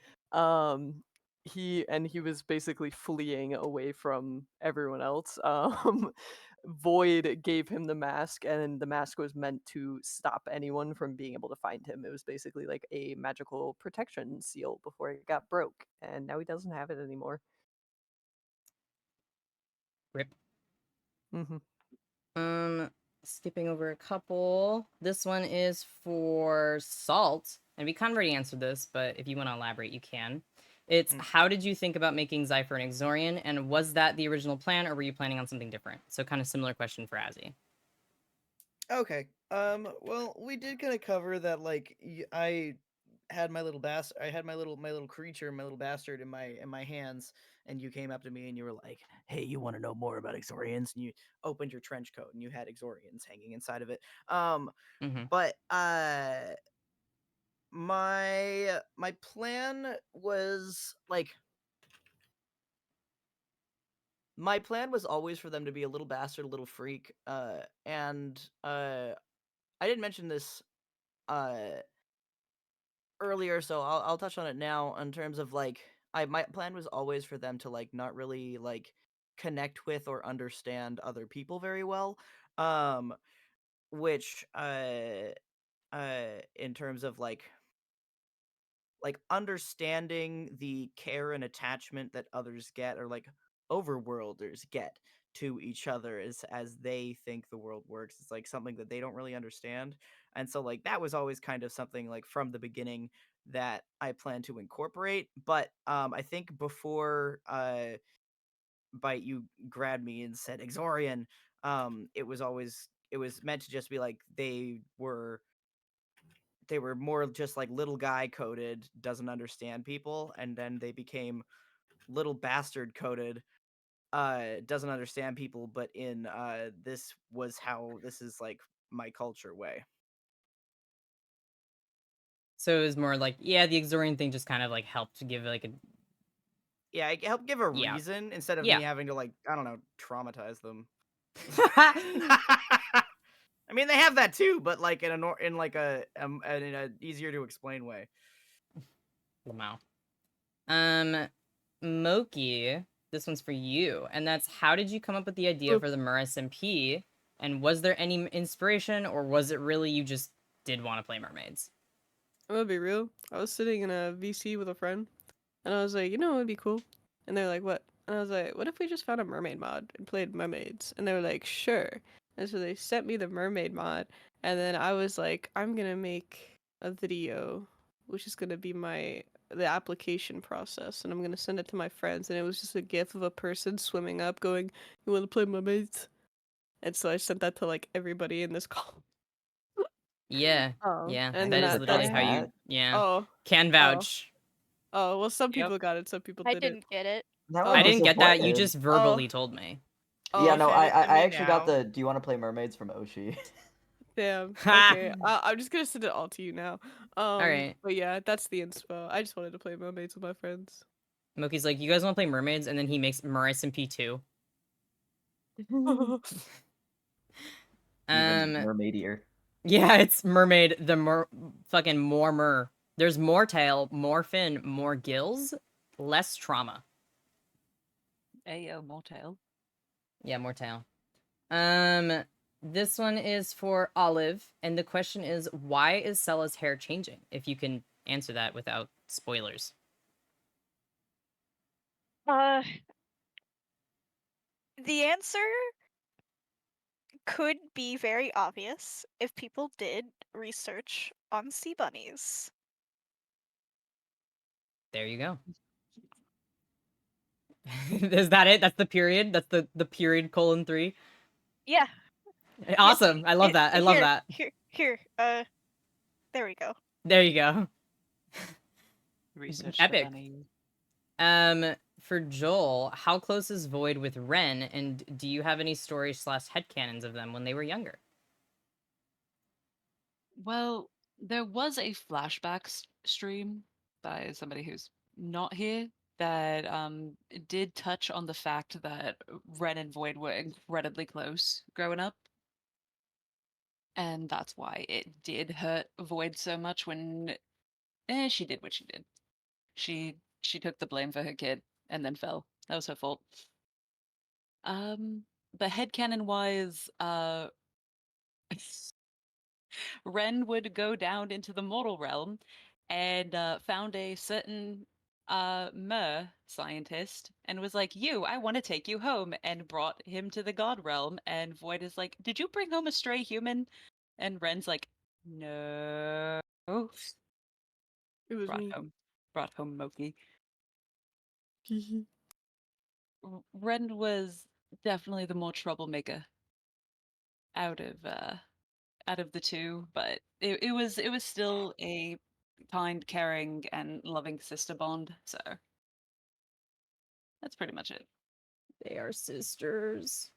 He was basically fleeing away from everyone else. Void gave him the mask, and the mask was meant to stop anyone from being able to find him. It was basically like a magical protection seal before it got broke, and now he doesn't have it anymore. Rip. Mm-hmm. Skipping over a couple. This one is for Salt, and we kind of already answered this, but if you want to elaborate, you can. It's, how did you think about making Zypher an Exorian, and was that the original plan, or were you planning on something different? So kind of similar question for Azzy. Okay. Well, we did kind of cover that. Like, I had my little I had my little creature, my little bastard in my hands, and you came up to me and you were like, "Hey, you want to know more about Exorians?" And you opened your trench coat and you had Exorians hanging inside of it. But my plan was like, my plan was always for them to be a little bastard, a little freak, and I didn't mention this earlier, so I'll touch on it now in terms of like, my plan was always for them to like not really like connect with or understand other people very well, which in terms of like understanding the care and attachment that others get, or like overworlders get to each other as they think the world works. It's like something that they don't really understand. And so like that was always kind of something like from the beginning that I plan to incorporate. But I think before Bite you grabbed me and said Exorian, it was meant to just be like they were more just like little guy coded, doesn't understand people, and then they became little bastard coded, doesn't understand people, but in this is like my culture way. So it was more like, yeah, the Exorian thing just kind of like helped to give like a... Yeah, I help give a Yeah. reason instead of Yeah. me having to like, I don't know, traumatize them. I mean, they have that too, but like in a easier to explain way. Lamau. Moki, this one's for you, and that's how did you come up with the idea for the MerSMP, and was there any inspiration, or was it really you just did want to play mermaids? I'm gonna be real. I was sitting in a VC with a friend, and I was like, you know, it'd be cool. And they're like, what? And I was like, what if we just found a mermaid mod and played mermaids? And they were like, sure. And so they sent me the mermaid mod, and then I was like, I'm gonna make a video, which is gonna be the application process, and I'm gonna send it to my friends. And it was just a gif of a person swimming up, going, "You want to play mermaids?" And so I sent that to like everybody in this call. Yeah, Oh, yeah, And that then is that- literally that's how you, that. yeah, Oh, can vouch. well, some Yep. people got it, some people I didn't. didn't get it. Now Oh. I I'm didn't get that, you disappointed. just verbally told me. Yeah, Oh, no, Send it to I me actually got now. the "Do you want to play mermaids" from Oshi. Damn. Ha! Okay. I'm just gonna send it all to you now. Alright. But yeah, that's the inspo. I just wanted to play mermaids with my friends. Moki's like, you guys want to play mermaids? And then he makes MerSMP 2. Even mermaidier. Yeah, it's mermaid, fucking more mer. There's more tail, more fin, more gills, less trauma. Ayo, more tail. Yeah, more tail. This one is for Olive, and the question is, why is Cella's hair changing? If you can answer that without spoilers. The answer could be very obvious if people did research on sea bunnies. There you go. Is that it? That's the period? That's the period :3? Yeah. Awesome. I love that. I love that. Here. There we go. There you go. Research Epic. the bunny. For Joel, how close is Void with Ren, and do you have any stories/headcanons of them when they were younger? Well, there was a flashback stream by somebody who's not here that did touch on the fact that Ren and Void were incredibly close growing up. And that's why it did hurt Void so much when she did what she did. She took the blame for her kid and then fell. That was her fault. But headcanon wise, Ren would go down into the mortal realm and found a certain mer scientist and was like, I want to take you home, and brought him to the god realm. And Void is like, did you bring home a stray human? And Ren's like, no. It was me. Brought home Moki. Ren was definitely the more troublemaker out of the two, but it was still a kind, caring, and loving sister bond. So that's pretty much it. They are sisters.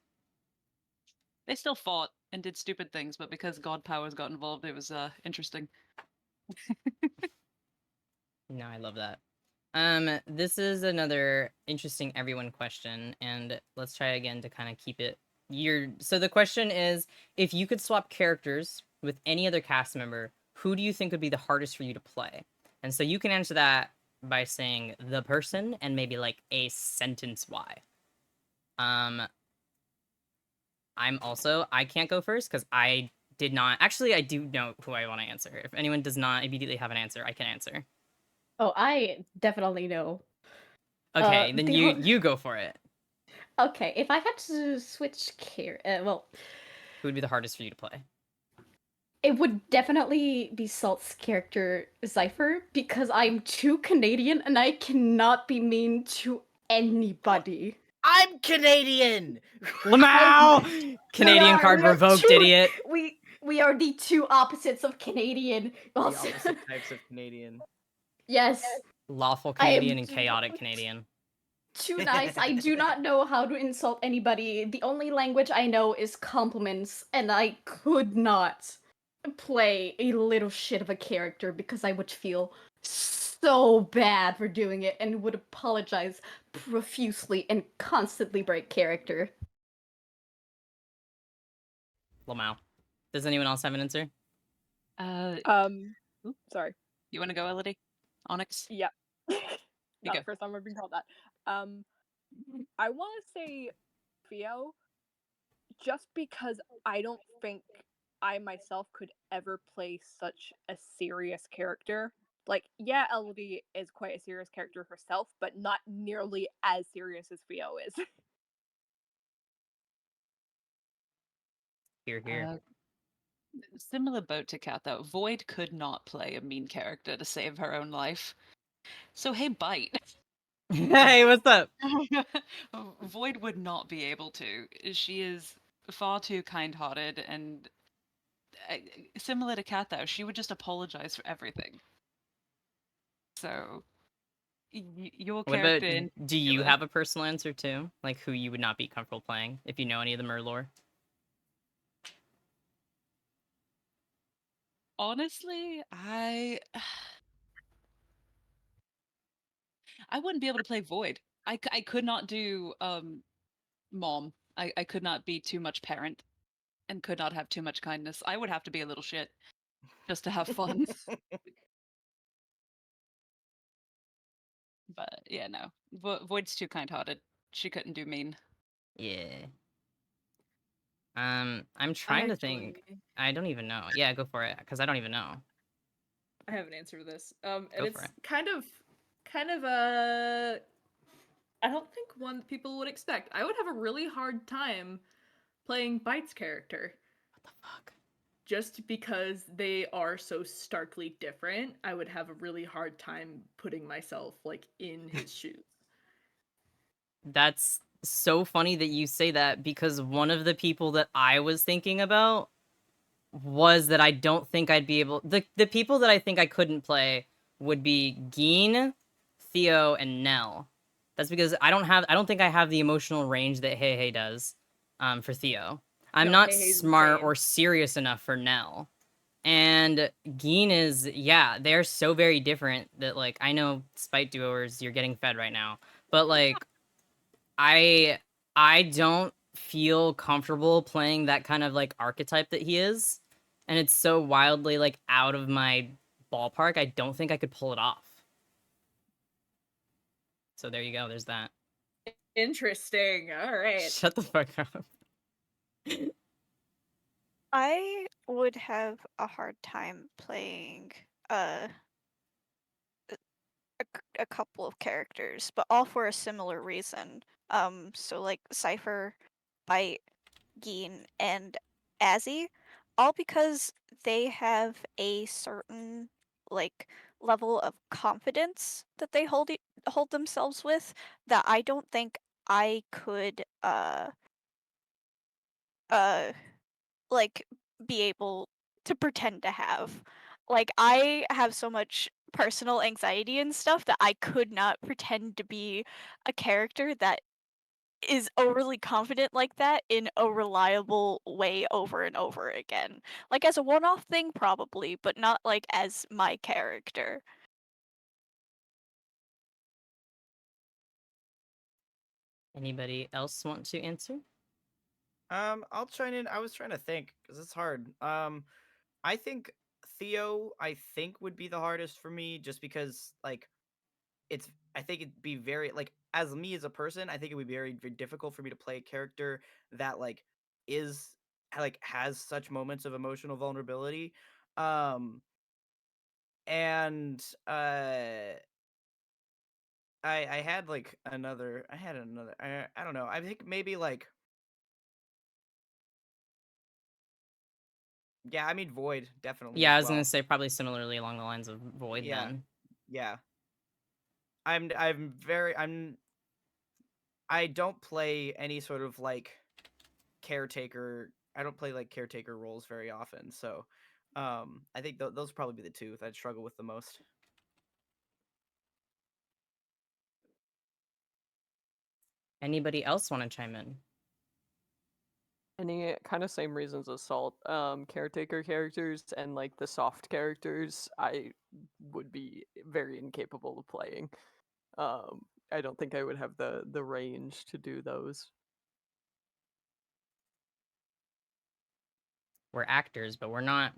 They still fought and did stupid things, but because god powers got involved, it was interesting. No, I love that. This is another interesting everyone question, and let's try again to kind of keep it. So the question is, if you could swap characters with any other cast member, who do you think would be the hardest for you to play? And so you can answer that by saying the person and maybe like a sentence why. I can't go first because I did not. Actually, I do know who I want to answer. If anyone does not immediately have an answer, I can answer. Oh, I definitely know. Okay, then the you go for it. Okay, if I had to switch well, Who would be the hardest for you to play? it would definitely be Salt's character Cypher, because I'm too Canadian and I cannot be mean to anybody. I'm Canadian. Lamau! Canadian card revoked, idiot. We are the two opposites of Canadian. The Also, opposite types of Canadian. yes. Lawful I am Canadian and chaotic Canadian. Too nice. I do not know how to insult anybody. The only language I know is compliments, and I could not play a little shit of a character because I would feel so bad for doing it and would apologize profusely and constantly break character. Lamau. Does anyone else have an answer? Sorry. You want to go, Elodie? Onyx? Yeah. You Not go. the first time I've been called that. I want to say Theo, just because I don't think I myself could ever play such a serious character. Like, yeah, Elodie is quite a serious character herself, but not nearly as serious as Theo is. Here, here. Similar boat to Cathow. Void could not play a mean character to save her own life. So hey, bite. Hey, what's up? Void would not be able to. She is far too kind-hearted and similar to Cathow. She would just apologize for everything. So your What about, character in do you particular- have a personal answer too? Like who you would not be comfortable playing if you know any of the lore? Honestly, I wouldn't be able to play Void. I could not do mom. I could not be too much parent and could not have too much kindness. I would have to be a little shit just to have fun. But yeah, no. Void's too kind-hearted. She couldn't do mean. Yeah. I'm trying to think. I don't even know. Yeah, go for it, because I don't even know. I have an answer for this. And Go it's for it. kind of I don't think one people would expect. I would have a really hard time playing Bite's character. What the fuck? Just because they are so starkly different, I would have a really hard time putting myself like in his shoes. That's so funny that you say that, because one of the people that I was thinking about was that I don't think I'd be able... The people that I think I couldn't play would be Geen, Theo, and Nell. That's because I don't think I have the emotional range that Hey Hey does for Theo. I'm No, not Hey Hey's smart insane. or serious enough for Nell. And Geen is, yeah, they're so very different that, like, I know Spite Duoers, you're getting fed right now, but, like, I don't feel comfortable playing that kind of, like, archetype that he is, and it's so wildly, like, out of my ballpark, I don't think I could pull it off. So there you go, there's that. Interesting. All right. Shut the fuck up. I would have a hard time playing a couple of characters, but all for a similar reason. So like Cypher, Bite, Geen, and Azzy, all because they have a certain like level of confidence that they hold themselves with that I don't think I could like be able to pretend to have. Like I have so much personal anxiety and stuff that I could not pretend to be a character that is overly confident like that in a reliable way over and over again. Like as a one-off thing probably, but not like as my character. Anybody else want to answer? I'll chime in. I was trying to think because it's hard. I think Theo, I think would be the hardest for me, just because like it's. I think it'd be very like as me as a person. I think it would be very, very difficult for me to play a character that like is like has such moments of emotional vulnerability. Um, and I had like another. I had another. I don't know. I think maybe like. Yeah, I mean Void definitely. Yeah, as I was well. gonna say probably similarly along the lines of Void Yeah. then. Yeah. I don't play any sort of like caretaker. I don't play like caretaker roles very often, so I think those would probably be the two that I'd struggle with the most. Anybody else want to chime in? Any kind of same reasons as Salt. Caretaker characters and like the soft characters, I would be very incapable of playing. I don't think I would have the range to do those. We're actors, but we're not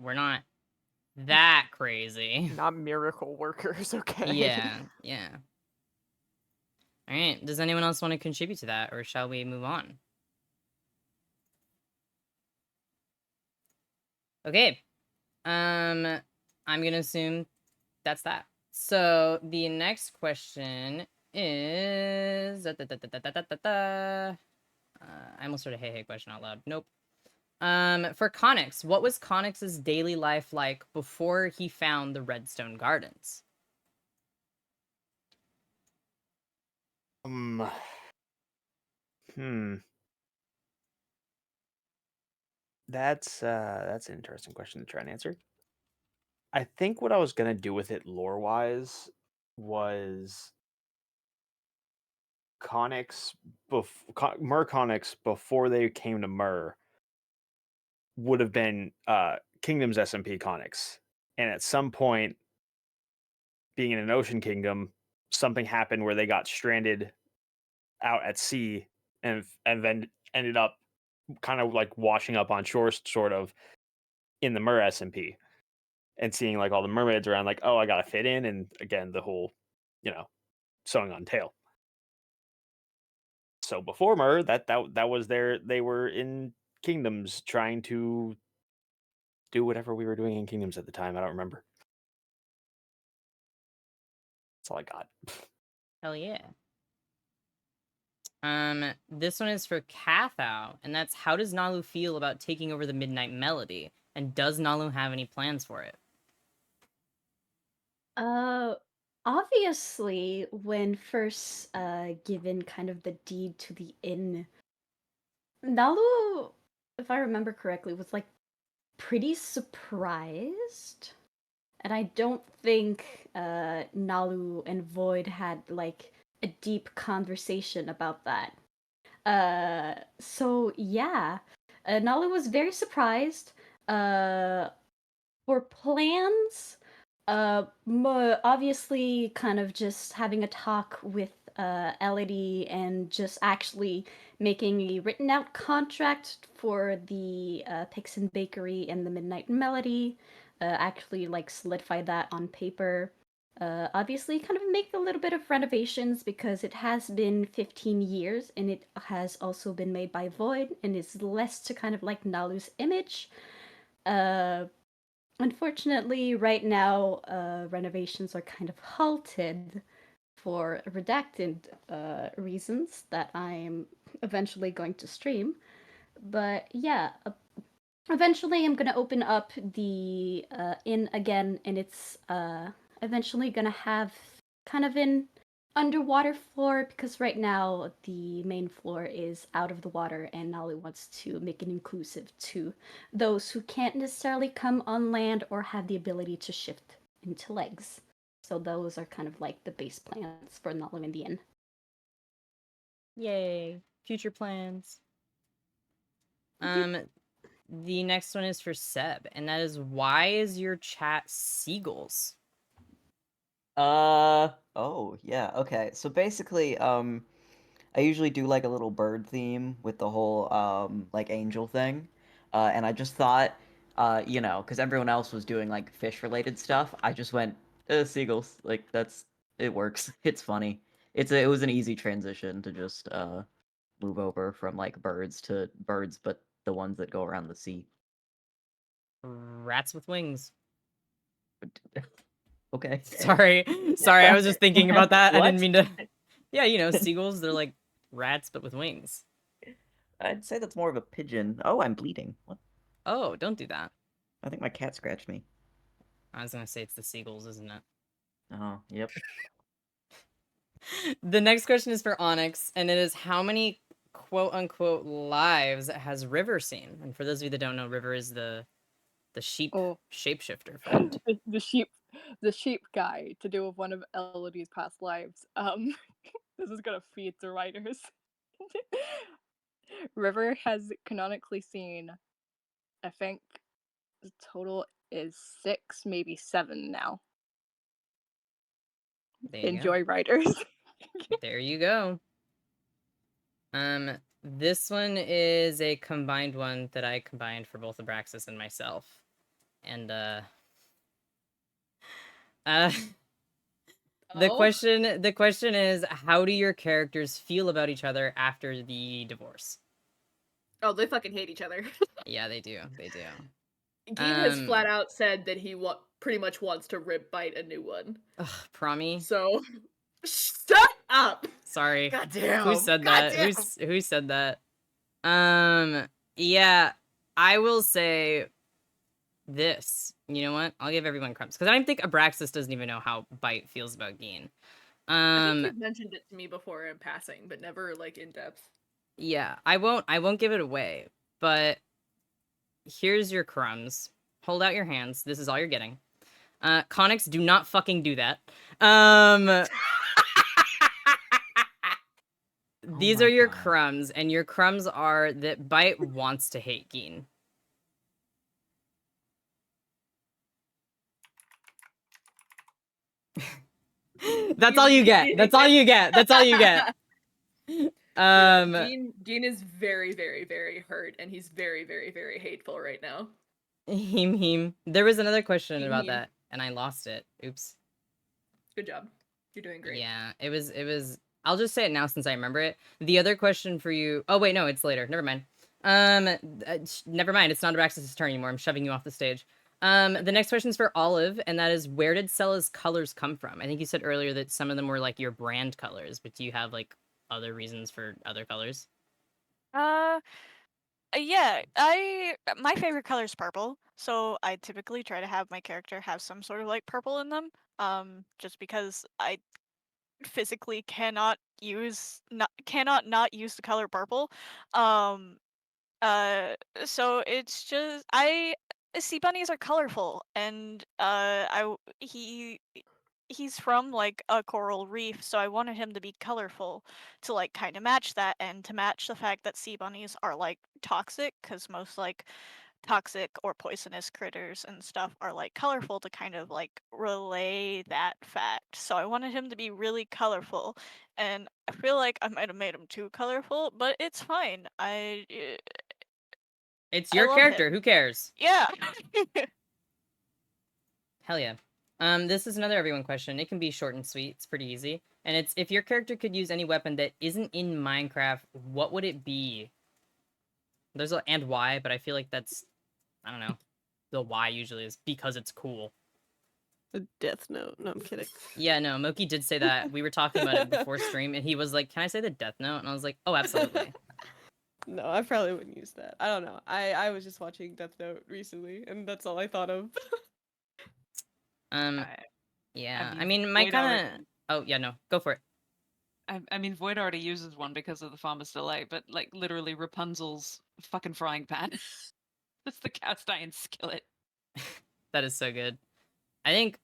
that crazy. Not miracle workers, okay? Yeah, yeah. All right. Does anyone else want to contribute to that, or shall we move on? Okay. I'm gonna assume that's that. So the next question is I almost heard a hey question out loud. Nope. For Konics, what was Konics's daily life like before he found the Redstone Gardens? That's an interesting question to try and answer. I think what I was gonna do with it lore wise was Konics Konics before they came to would have been Kingdom's SMP Konics. And at some point, being in an ocean kingdom, something happened where they got stranded out at sea and then ended up kind of like washing up on shore, sort of, in the SMP. And seeing like all the mermaids around, like, oh, I gotta fit in, and again the whole, sewing on tail. So before that was they were in kingdoms trying to do whatever we were doing in kingdoms at the time. I don't remember. That's all I got. Hell yeah. This one is for Cathow, and that's how does Nalu feel about taking over the Midnight Melody, and does Nalu have any plans for it? Obviously, when first given kind of the deed to the inn, Nalu, if I remember correctly, was like pretty surprised. And I don't think Nalu and Void had like a deep conversation about that. So yeah, Nalu was very surprised. For plans, obviously, kind of just having a talk with Elodie and just actually making a written out contract for the Pixen Bakery and the Midnight Melody. Actually, like solidify that on paper. Obviously, kind of make a little bit of renovations because it has been 15 years and it has also been made by Void and is less to kind of like Nalu's image. Unfortunately, right now, renovations are kind of halted for redacted reasons that I'm eventually going to stream. But yeah, eventually I'm gonna open up the inn again, and it's eventually gonna have kind of an underwater floor because right now the main floor is out of the water, and Nolly wants to make it inclusive to those who can't necessarily come on land or have the ability to shift into legs. So those are kind of like the base plans for Nolly and the inn. Yay. Future plans. The next one is for Seb, and that is, why is your chat seagulls? Oh, yeah, okay. So basically, I usually do like a little bird theme with the whole like angel thing. And I just thought, because everyone else was doing like fish related stuff, I just went seagulls. Like it works. It's funny. It was an easy transition to just move over from like birds to birds, but the ones that go around the sea. Rats with wings. Okay. Sorry, I was just thinking about that. I didn't What? mean to. Yeah, seagulls, they're like rats but with wings. I'd say that's more of a pigeon. Oh, I'm bleeding. What? Oh, don't do that. I think my cat scratched me. I was gonna say it's the seagulls, isn't it? Oh, yep. The next question is for Onyx, and it is, how many quote-unquote lives has River seen? And for those of you that don't know, River is the sheep shapeshifter friend. the sheep guy to do with one of Elodie's past lives. This is gonna feed the writers. River has canonically seen, I think the total is 6, maybe 7 now. There you Enjoy, writers. There you go. This one is a combined one that I combined for both Abraxas and myself. And The Oh. question is, how do your characters feel about each other after the divorce? Oh, they fucking hate each other. Yeah, they do. They do. Geen has flat out said that he pretty much wants to rib bite a new one. Ugh, Promi. So, shut up. Sorry. Goddamn. Who said that? Who said that? Yeah, I will say this. You know what? I'll give everyone crumbs because I don't think Abraxas doesn't even know how Bite feels about Geen. I think you've mentioned it to me before in passing, but never like in depth. Yeah, I won't give it away, but here's your crumbs. Hold out your hands. This is all you're getting. Konics, do not fucking do that. These are your crumbs, and your crumbs are that Bite wants to hate Geen. That's all you get. That's all you get. That's all you get. Geen is very, very, very hurt, and he's very, very, very hateful right now. Him. There was another question Him, about him. that, and I lost it. Oops. Good job. You're doing great. Yeah, it was. I'll just say it now since I remember it. The other question for you. Oh wait, no, it's later. Never mind. Never mind. It's not Abraxas' turn anymore. I'm shoving you off the stage. The next question is for Olive, and that is, where did Cella's colors come from? I think you said earlier that some of them were like your brand colors, but do you have like other reasons for other colors? Yeah, my favorite color is purple, so I typically try to have my character have some sort of like purple in them. Just because I physically cannot not use the color purple. Um, so it's just sea bunnies are colorful, and he's from like a coral reef, so I wanted him to be colorful to like kind of match that, and to match the fact that sea bunnies are like toxic, because most like toxic or poisonous critters and stuff are like colorful, to kind of like relay that fact. So I wanted him to be really colorful, and I feel like I might have made him too colorful, but it's fine. It's I your love character. him. Who cares? Yeah. Hell yeah. This is another everyone question. It can be short and sweet. It's pretty easy. And it's, if your character could use any weapon that isn't in Minecraft, what would it be? There's a and why, but I feel like that's, I don't know. The why usually is because it's cool. A Death Note. No, I'm kidding. Yeah, no, Moki did say that. We were talking about it before stream, and he was like, "Can I say the Death Note?" And I was like, "Oh, absolutely." No, I probably wouldn't use that. I don't know. I was just watching Death Note recently, and that's all I thought of. Yeah. I mean, mean, my Void kind of. already- Oh yeah, no, go for it. I mean, Void already uses one because of the Farmer's Delight, but like literally Rapunzel's fucking frying pan. That's the cast iron skillet. That is so good. I think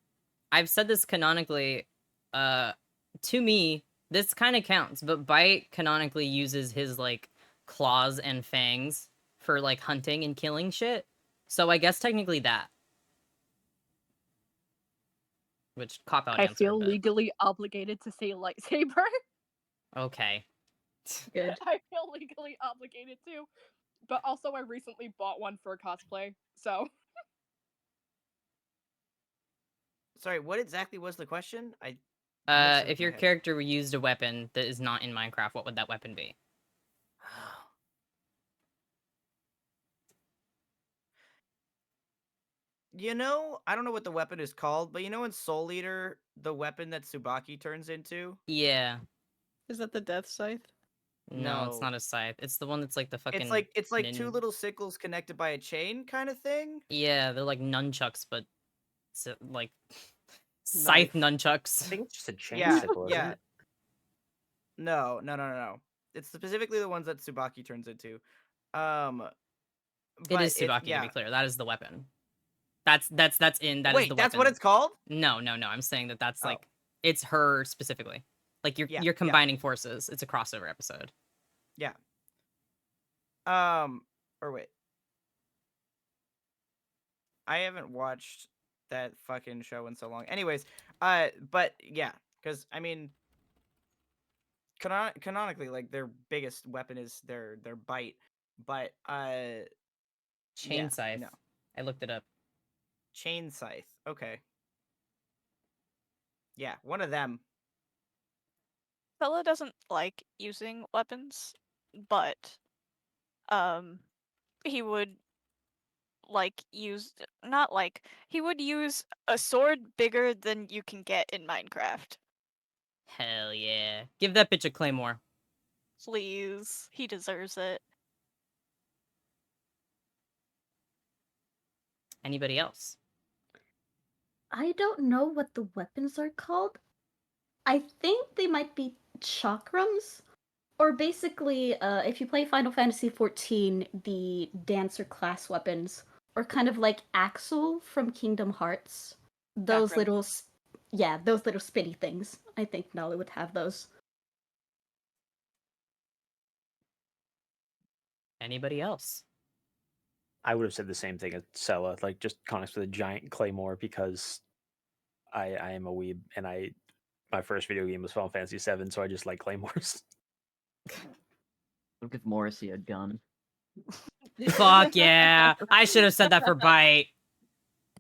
I've said this canonically. To me, this kind of counts, but Bite canonically uses his like claws and fangs for like hunting and killing shit. So I guess technically that. Which cop out I answer. feel but... legally obligated to say lightsaber. Okay. Good. I feel legally obligated to. But also, I recently bought one for cosplay, so. Sorry, what exactly was the question? If your character used a weapon that is not in Minecraft, what would that weapon be? You know, I don't know what the weapon is called, but you know in Soul Eater, the weapon that Tsubaki turns into? Yeah. Is that the Death Scythe? No, it's No. not a scythe. It's the one that's like the fucking. It's like two little sickles connected by a chain kind of thing. Yeah, they're like nunchucks, but like scythe nunchucks. I think it's just a chain Yeah, sickle, isn't yeah. it? No. It's specifically the ones that Tsubaki turns into. It is Tsubaki, to be clear. That is the weapon. That's in. That is the Wait, weapon. that's what it's called? No. I'm saying that's like it's her specifically. Like you're combining forces. It's a crossover episode. Yeah. Or wait. I haven't watched that fucking show in so long. Anyways, but yeah, because I mean, canonically, like their biggest weapon is their bite, but chain scythe. No. I looked it up. Chain scythe. Okay. Yeah, one of them. Bella doesn't like using weapons, but he would he would use a sword bigger than you can get in Minecraft. Hell yeah. Give that bitch a claymore. Please, he deserves it. Anybody else? I don't know what the weapons are called. I think they might be chakrams. Or basically, if you play Final Fantasy XIV, the dancer class weapons, or kind of like Axel from Kingdom Hearts. Those Chakram. little, yeah, those little spinny things. I think Nala would have those. Anybody else? I would have said the same thing as Sella, like just Konics with a giant claymore because I am a weeb and my first video game was Final Fantasy VII, so I just like claymores. I'll give Morrissey a gun. Fuck yeah. I should have said that for Bite.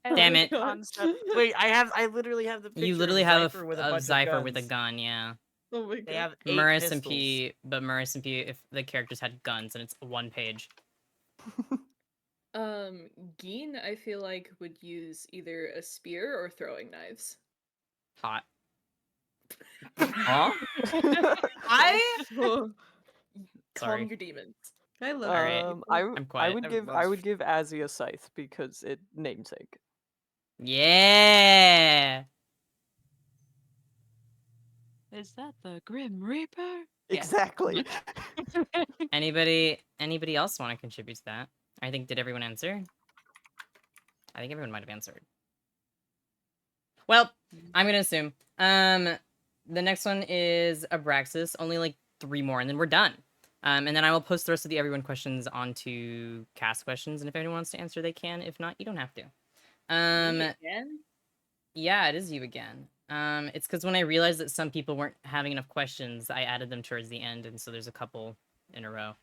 Damn it. Concept. Wait, I literally have the picture. You literally of have Zypher with a a bunch Zypher of with a guns. gun, yeah. Oh my They god. have 8 pistols. MerSMP, but MerSMP if the characters had guns and it's one page. Geen, I feel like would use either a spear or throwing knives. Hot. Huh? Oh, Sorry. Calm your demons. I love Alright. that. I'm I quiet. would give Azzy a scythe because it namesake. Yeah. Is that the Grim Reaper? Yeah. Exactly. Anybody else want to contribute to that? I think did everyone answer? I think everyone might have answered. Well, I'm gonna assume. The next one is Abraxas. Only like 3 more, and then we're done. And then I will post the rest of the everyone questions onto cast questions, and if anyone wants to answer, they can. If not, you don't have to. Again? Yeah, it is you again. It's because when I realized that some people weren't having enough questions, I added them towards the end, and so there's a couple in a row.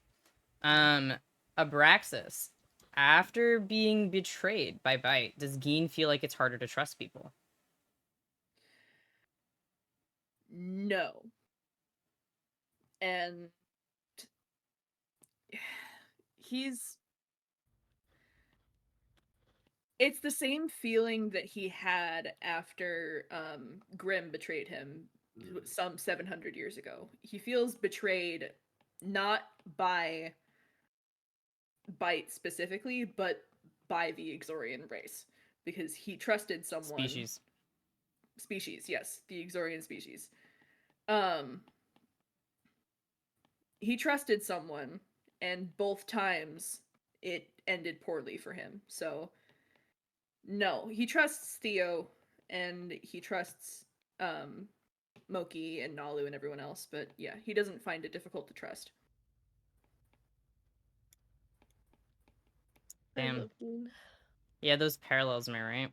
Abraxas. After being betrayed by Bite, does Geen feel like it's harder to trust people? No. And it's the same feeling that he had after Grimm betrayed him some 700 years ago. He feels betrayed not by Bite specifically, but by the Exorian race because he trusted someone. Species, yes, the Exorian species. He trusted someone, and both times it ended poorly for him. So, no, he trusts Theo, and he trusts Moki and Nalu and everyone else. But yeah, he doesn't find it difficult to trust. Damn. I love Geen. Yeah, those parallels me, right?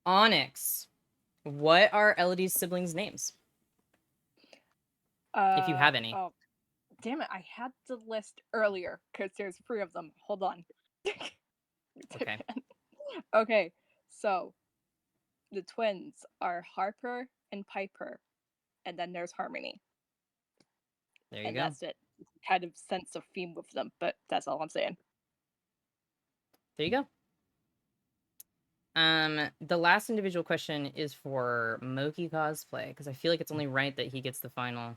Onyx. What are Elodie's siblings' names? If you have any. Oh, damn it! I had the list earlier because there's 3 of them. Hold on. Okay. Okay, so the twins are Harper and Piper, and then there's Harmony. There you And go. that's it. Kind of sense of theme with them, but that's all I'm saying. There you go. The last individual question is for Moki cosplay, because I feel like it's only right that he gets the final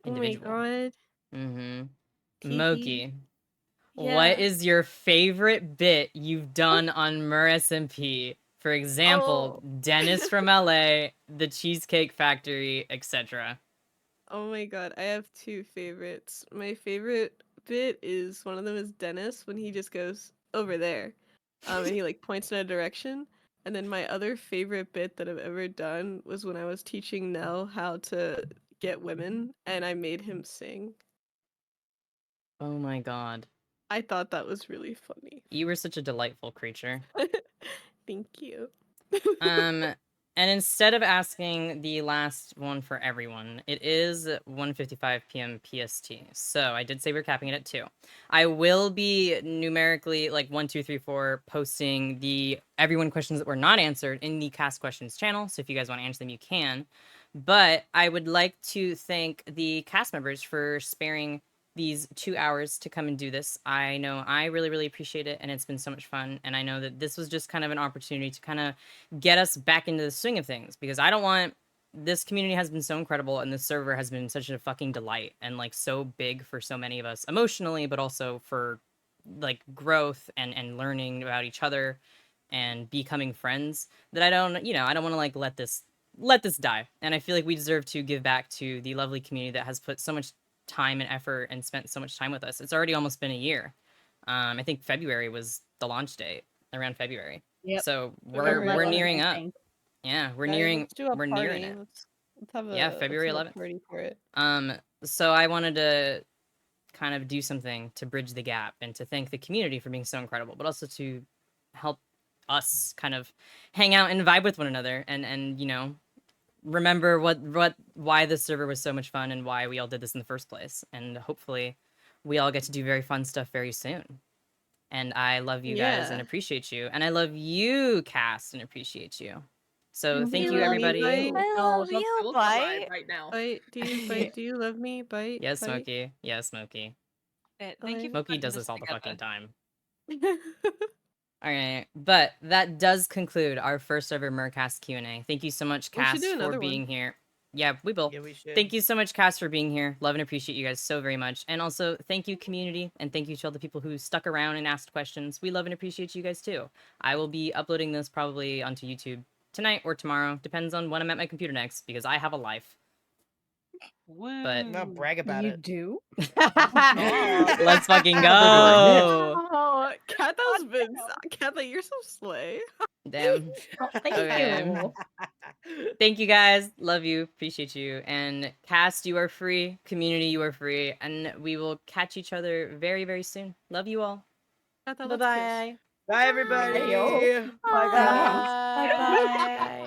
individual. Oh my god. Mm-hmm. Pee-pee. Moki, Yeah. what is your favorite bit you've done on MerSMP? For example, Oh. Dennis from LA, the Cheesecake Factory, etc. Oh my god, I have 2 favorites. My favorite bit is one of them is Dennis when he just goes over there. And he like points in a direction. And then my other favorite bit that I've ever done was when I was teaching Nell how to get women and I made him sing. Oh my god. I thought that was really funny. You were such a delightful creature. Thank you. And instead of asking the last one for everyone, it is 1:55 p.m. PST. So I did say we're capping it at 2. I will be numerically like 1, 2, 3, 4 posting the everyone questions that were not answered in the Cast Questions channel. So if you guys want to answer them, you can. But I would like to thank the cast members for sparing these 2 hours to come and do this. I know I really, really appreciate it, and it's been so much fun. And I know that this was just kind of an opportunity to kind of get us back into the swing of things, because I don't want this community has been so incredible, and this server has been such a fucking delight and like so big for so many of us emotionally, but also for like growth and learning about each other and becoming friends, that I don't want to like let this die. And I feel like we deserve to give back to the lovely community that has put so much time and effort and spent so much time with us. It's already almost been a year. I think February was the launch date, around February. Yep. So February we're 11th, nearing I up. think. Yeah, we're Guys, nearing let's do a we're party. nearing it. Let's have a Yeah, February let's have a 11th. party for it. So I wanted to kind of do something to bridge the gap and to thank the community for being so incredible, but also to help us kind of hang out and vibe with one another and remember why this server was so much fun and why we all did this in the first place. And hopefully we all get to do very fun stuff very soon. And I love you guys and Yeah. appreciate you. And I love you, cast, and appreciate you. So thank We you, love you, everybody. Bite. I Oh, love don't you, feel bye. alive right now. Bite, do you love me? Bite. Yes, Bite? Smokey. Yes, Smokey. Thank you for Smokey putting does this this all the together. fucking time. All right, but that does conclude our first ever Mercast Q&A. Thank you so much, We should Cass, do for another being one. here. Yeah, we will. Yeah, we should. Thank you so much, Cass, for being here. Love and appreciate you guys so very much. And also, thank you, community, and thank you to all the people who stuck around and asked questions. We love and appreciate you guys too. I will be uploading this probably onto YouTube tonight or tomorrow. Depends on when I'm at my computer next, because I have a life. But No, brag about You it. do? let's fucking How to admit. go. Oh, Cathow's been Cathow, you're so slay. Damn. Oh, thank Okay. you. Thank you guys. Love you. Appreciate you. And cast, you are free. Community, you are free. And we will catch each other very, very soon. Love you all. Cathow, let's kiss. Bye-bye. Bye, everybody. Ayo. Bye, guys. Bye-bye.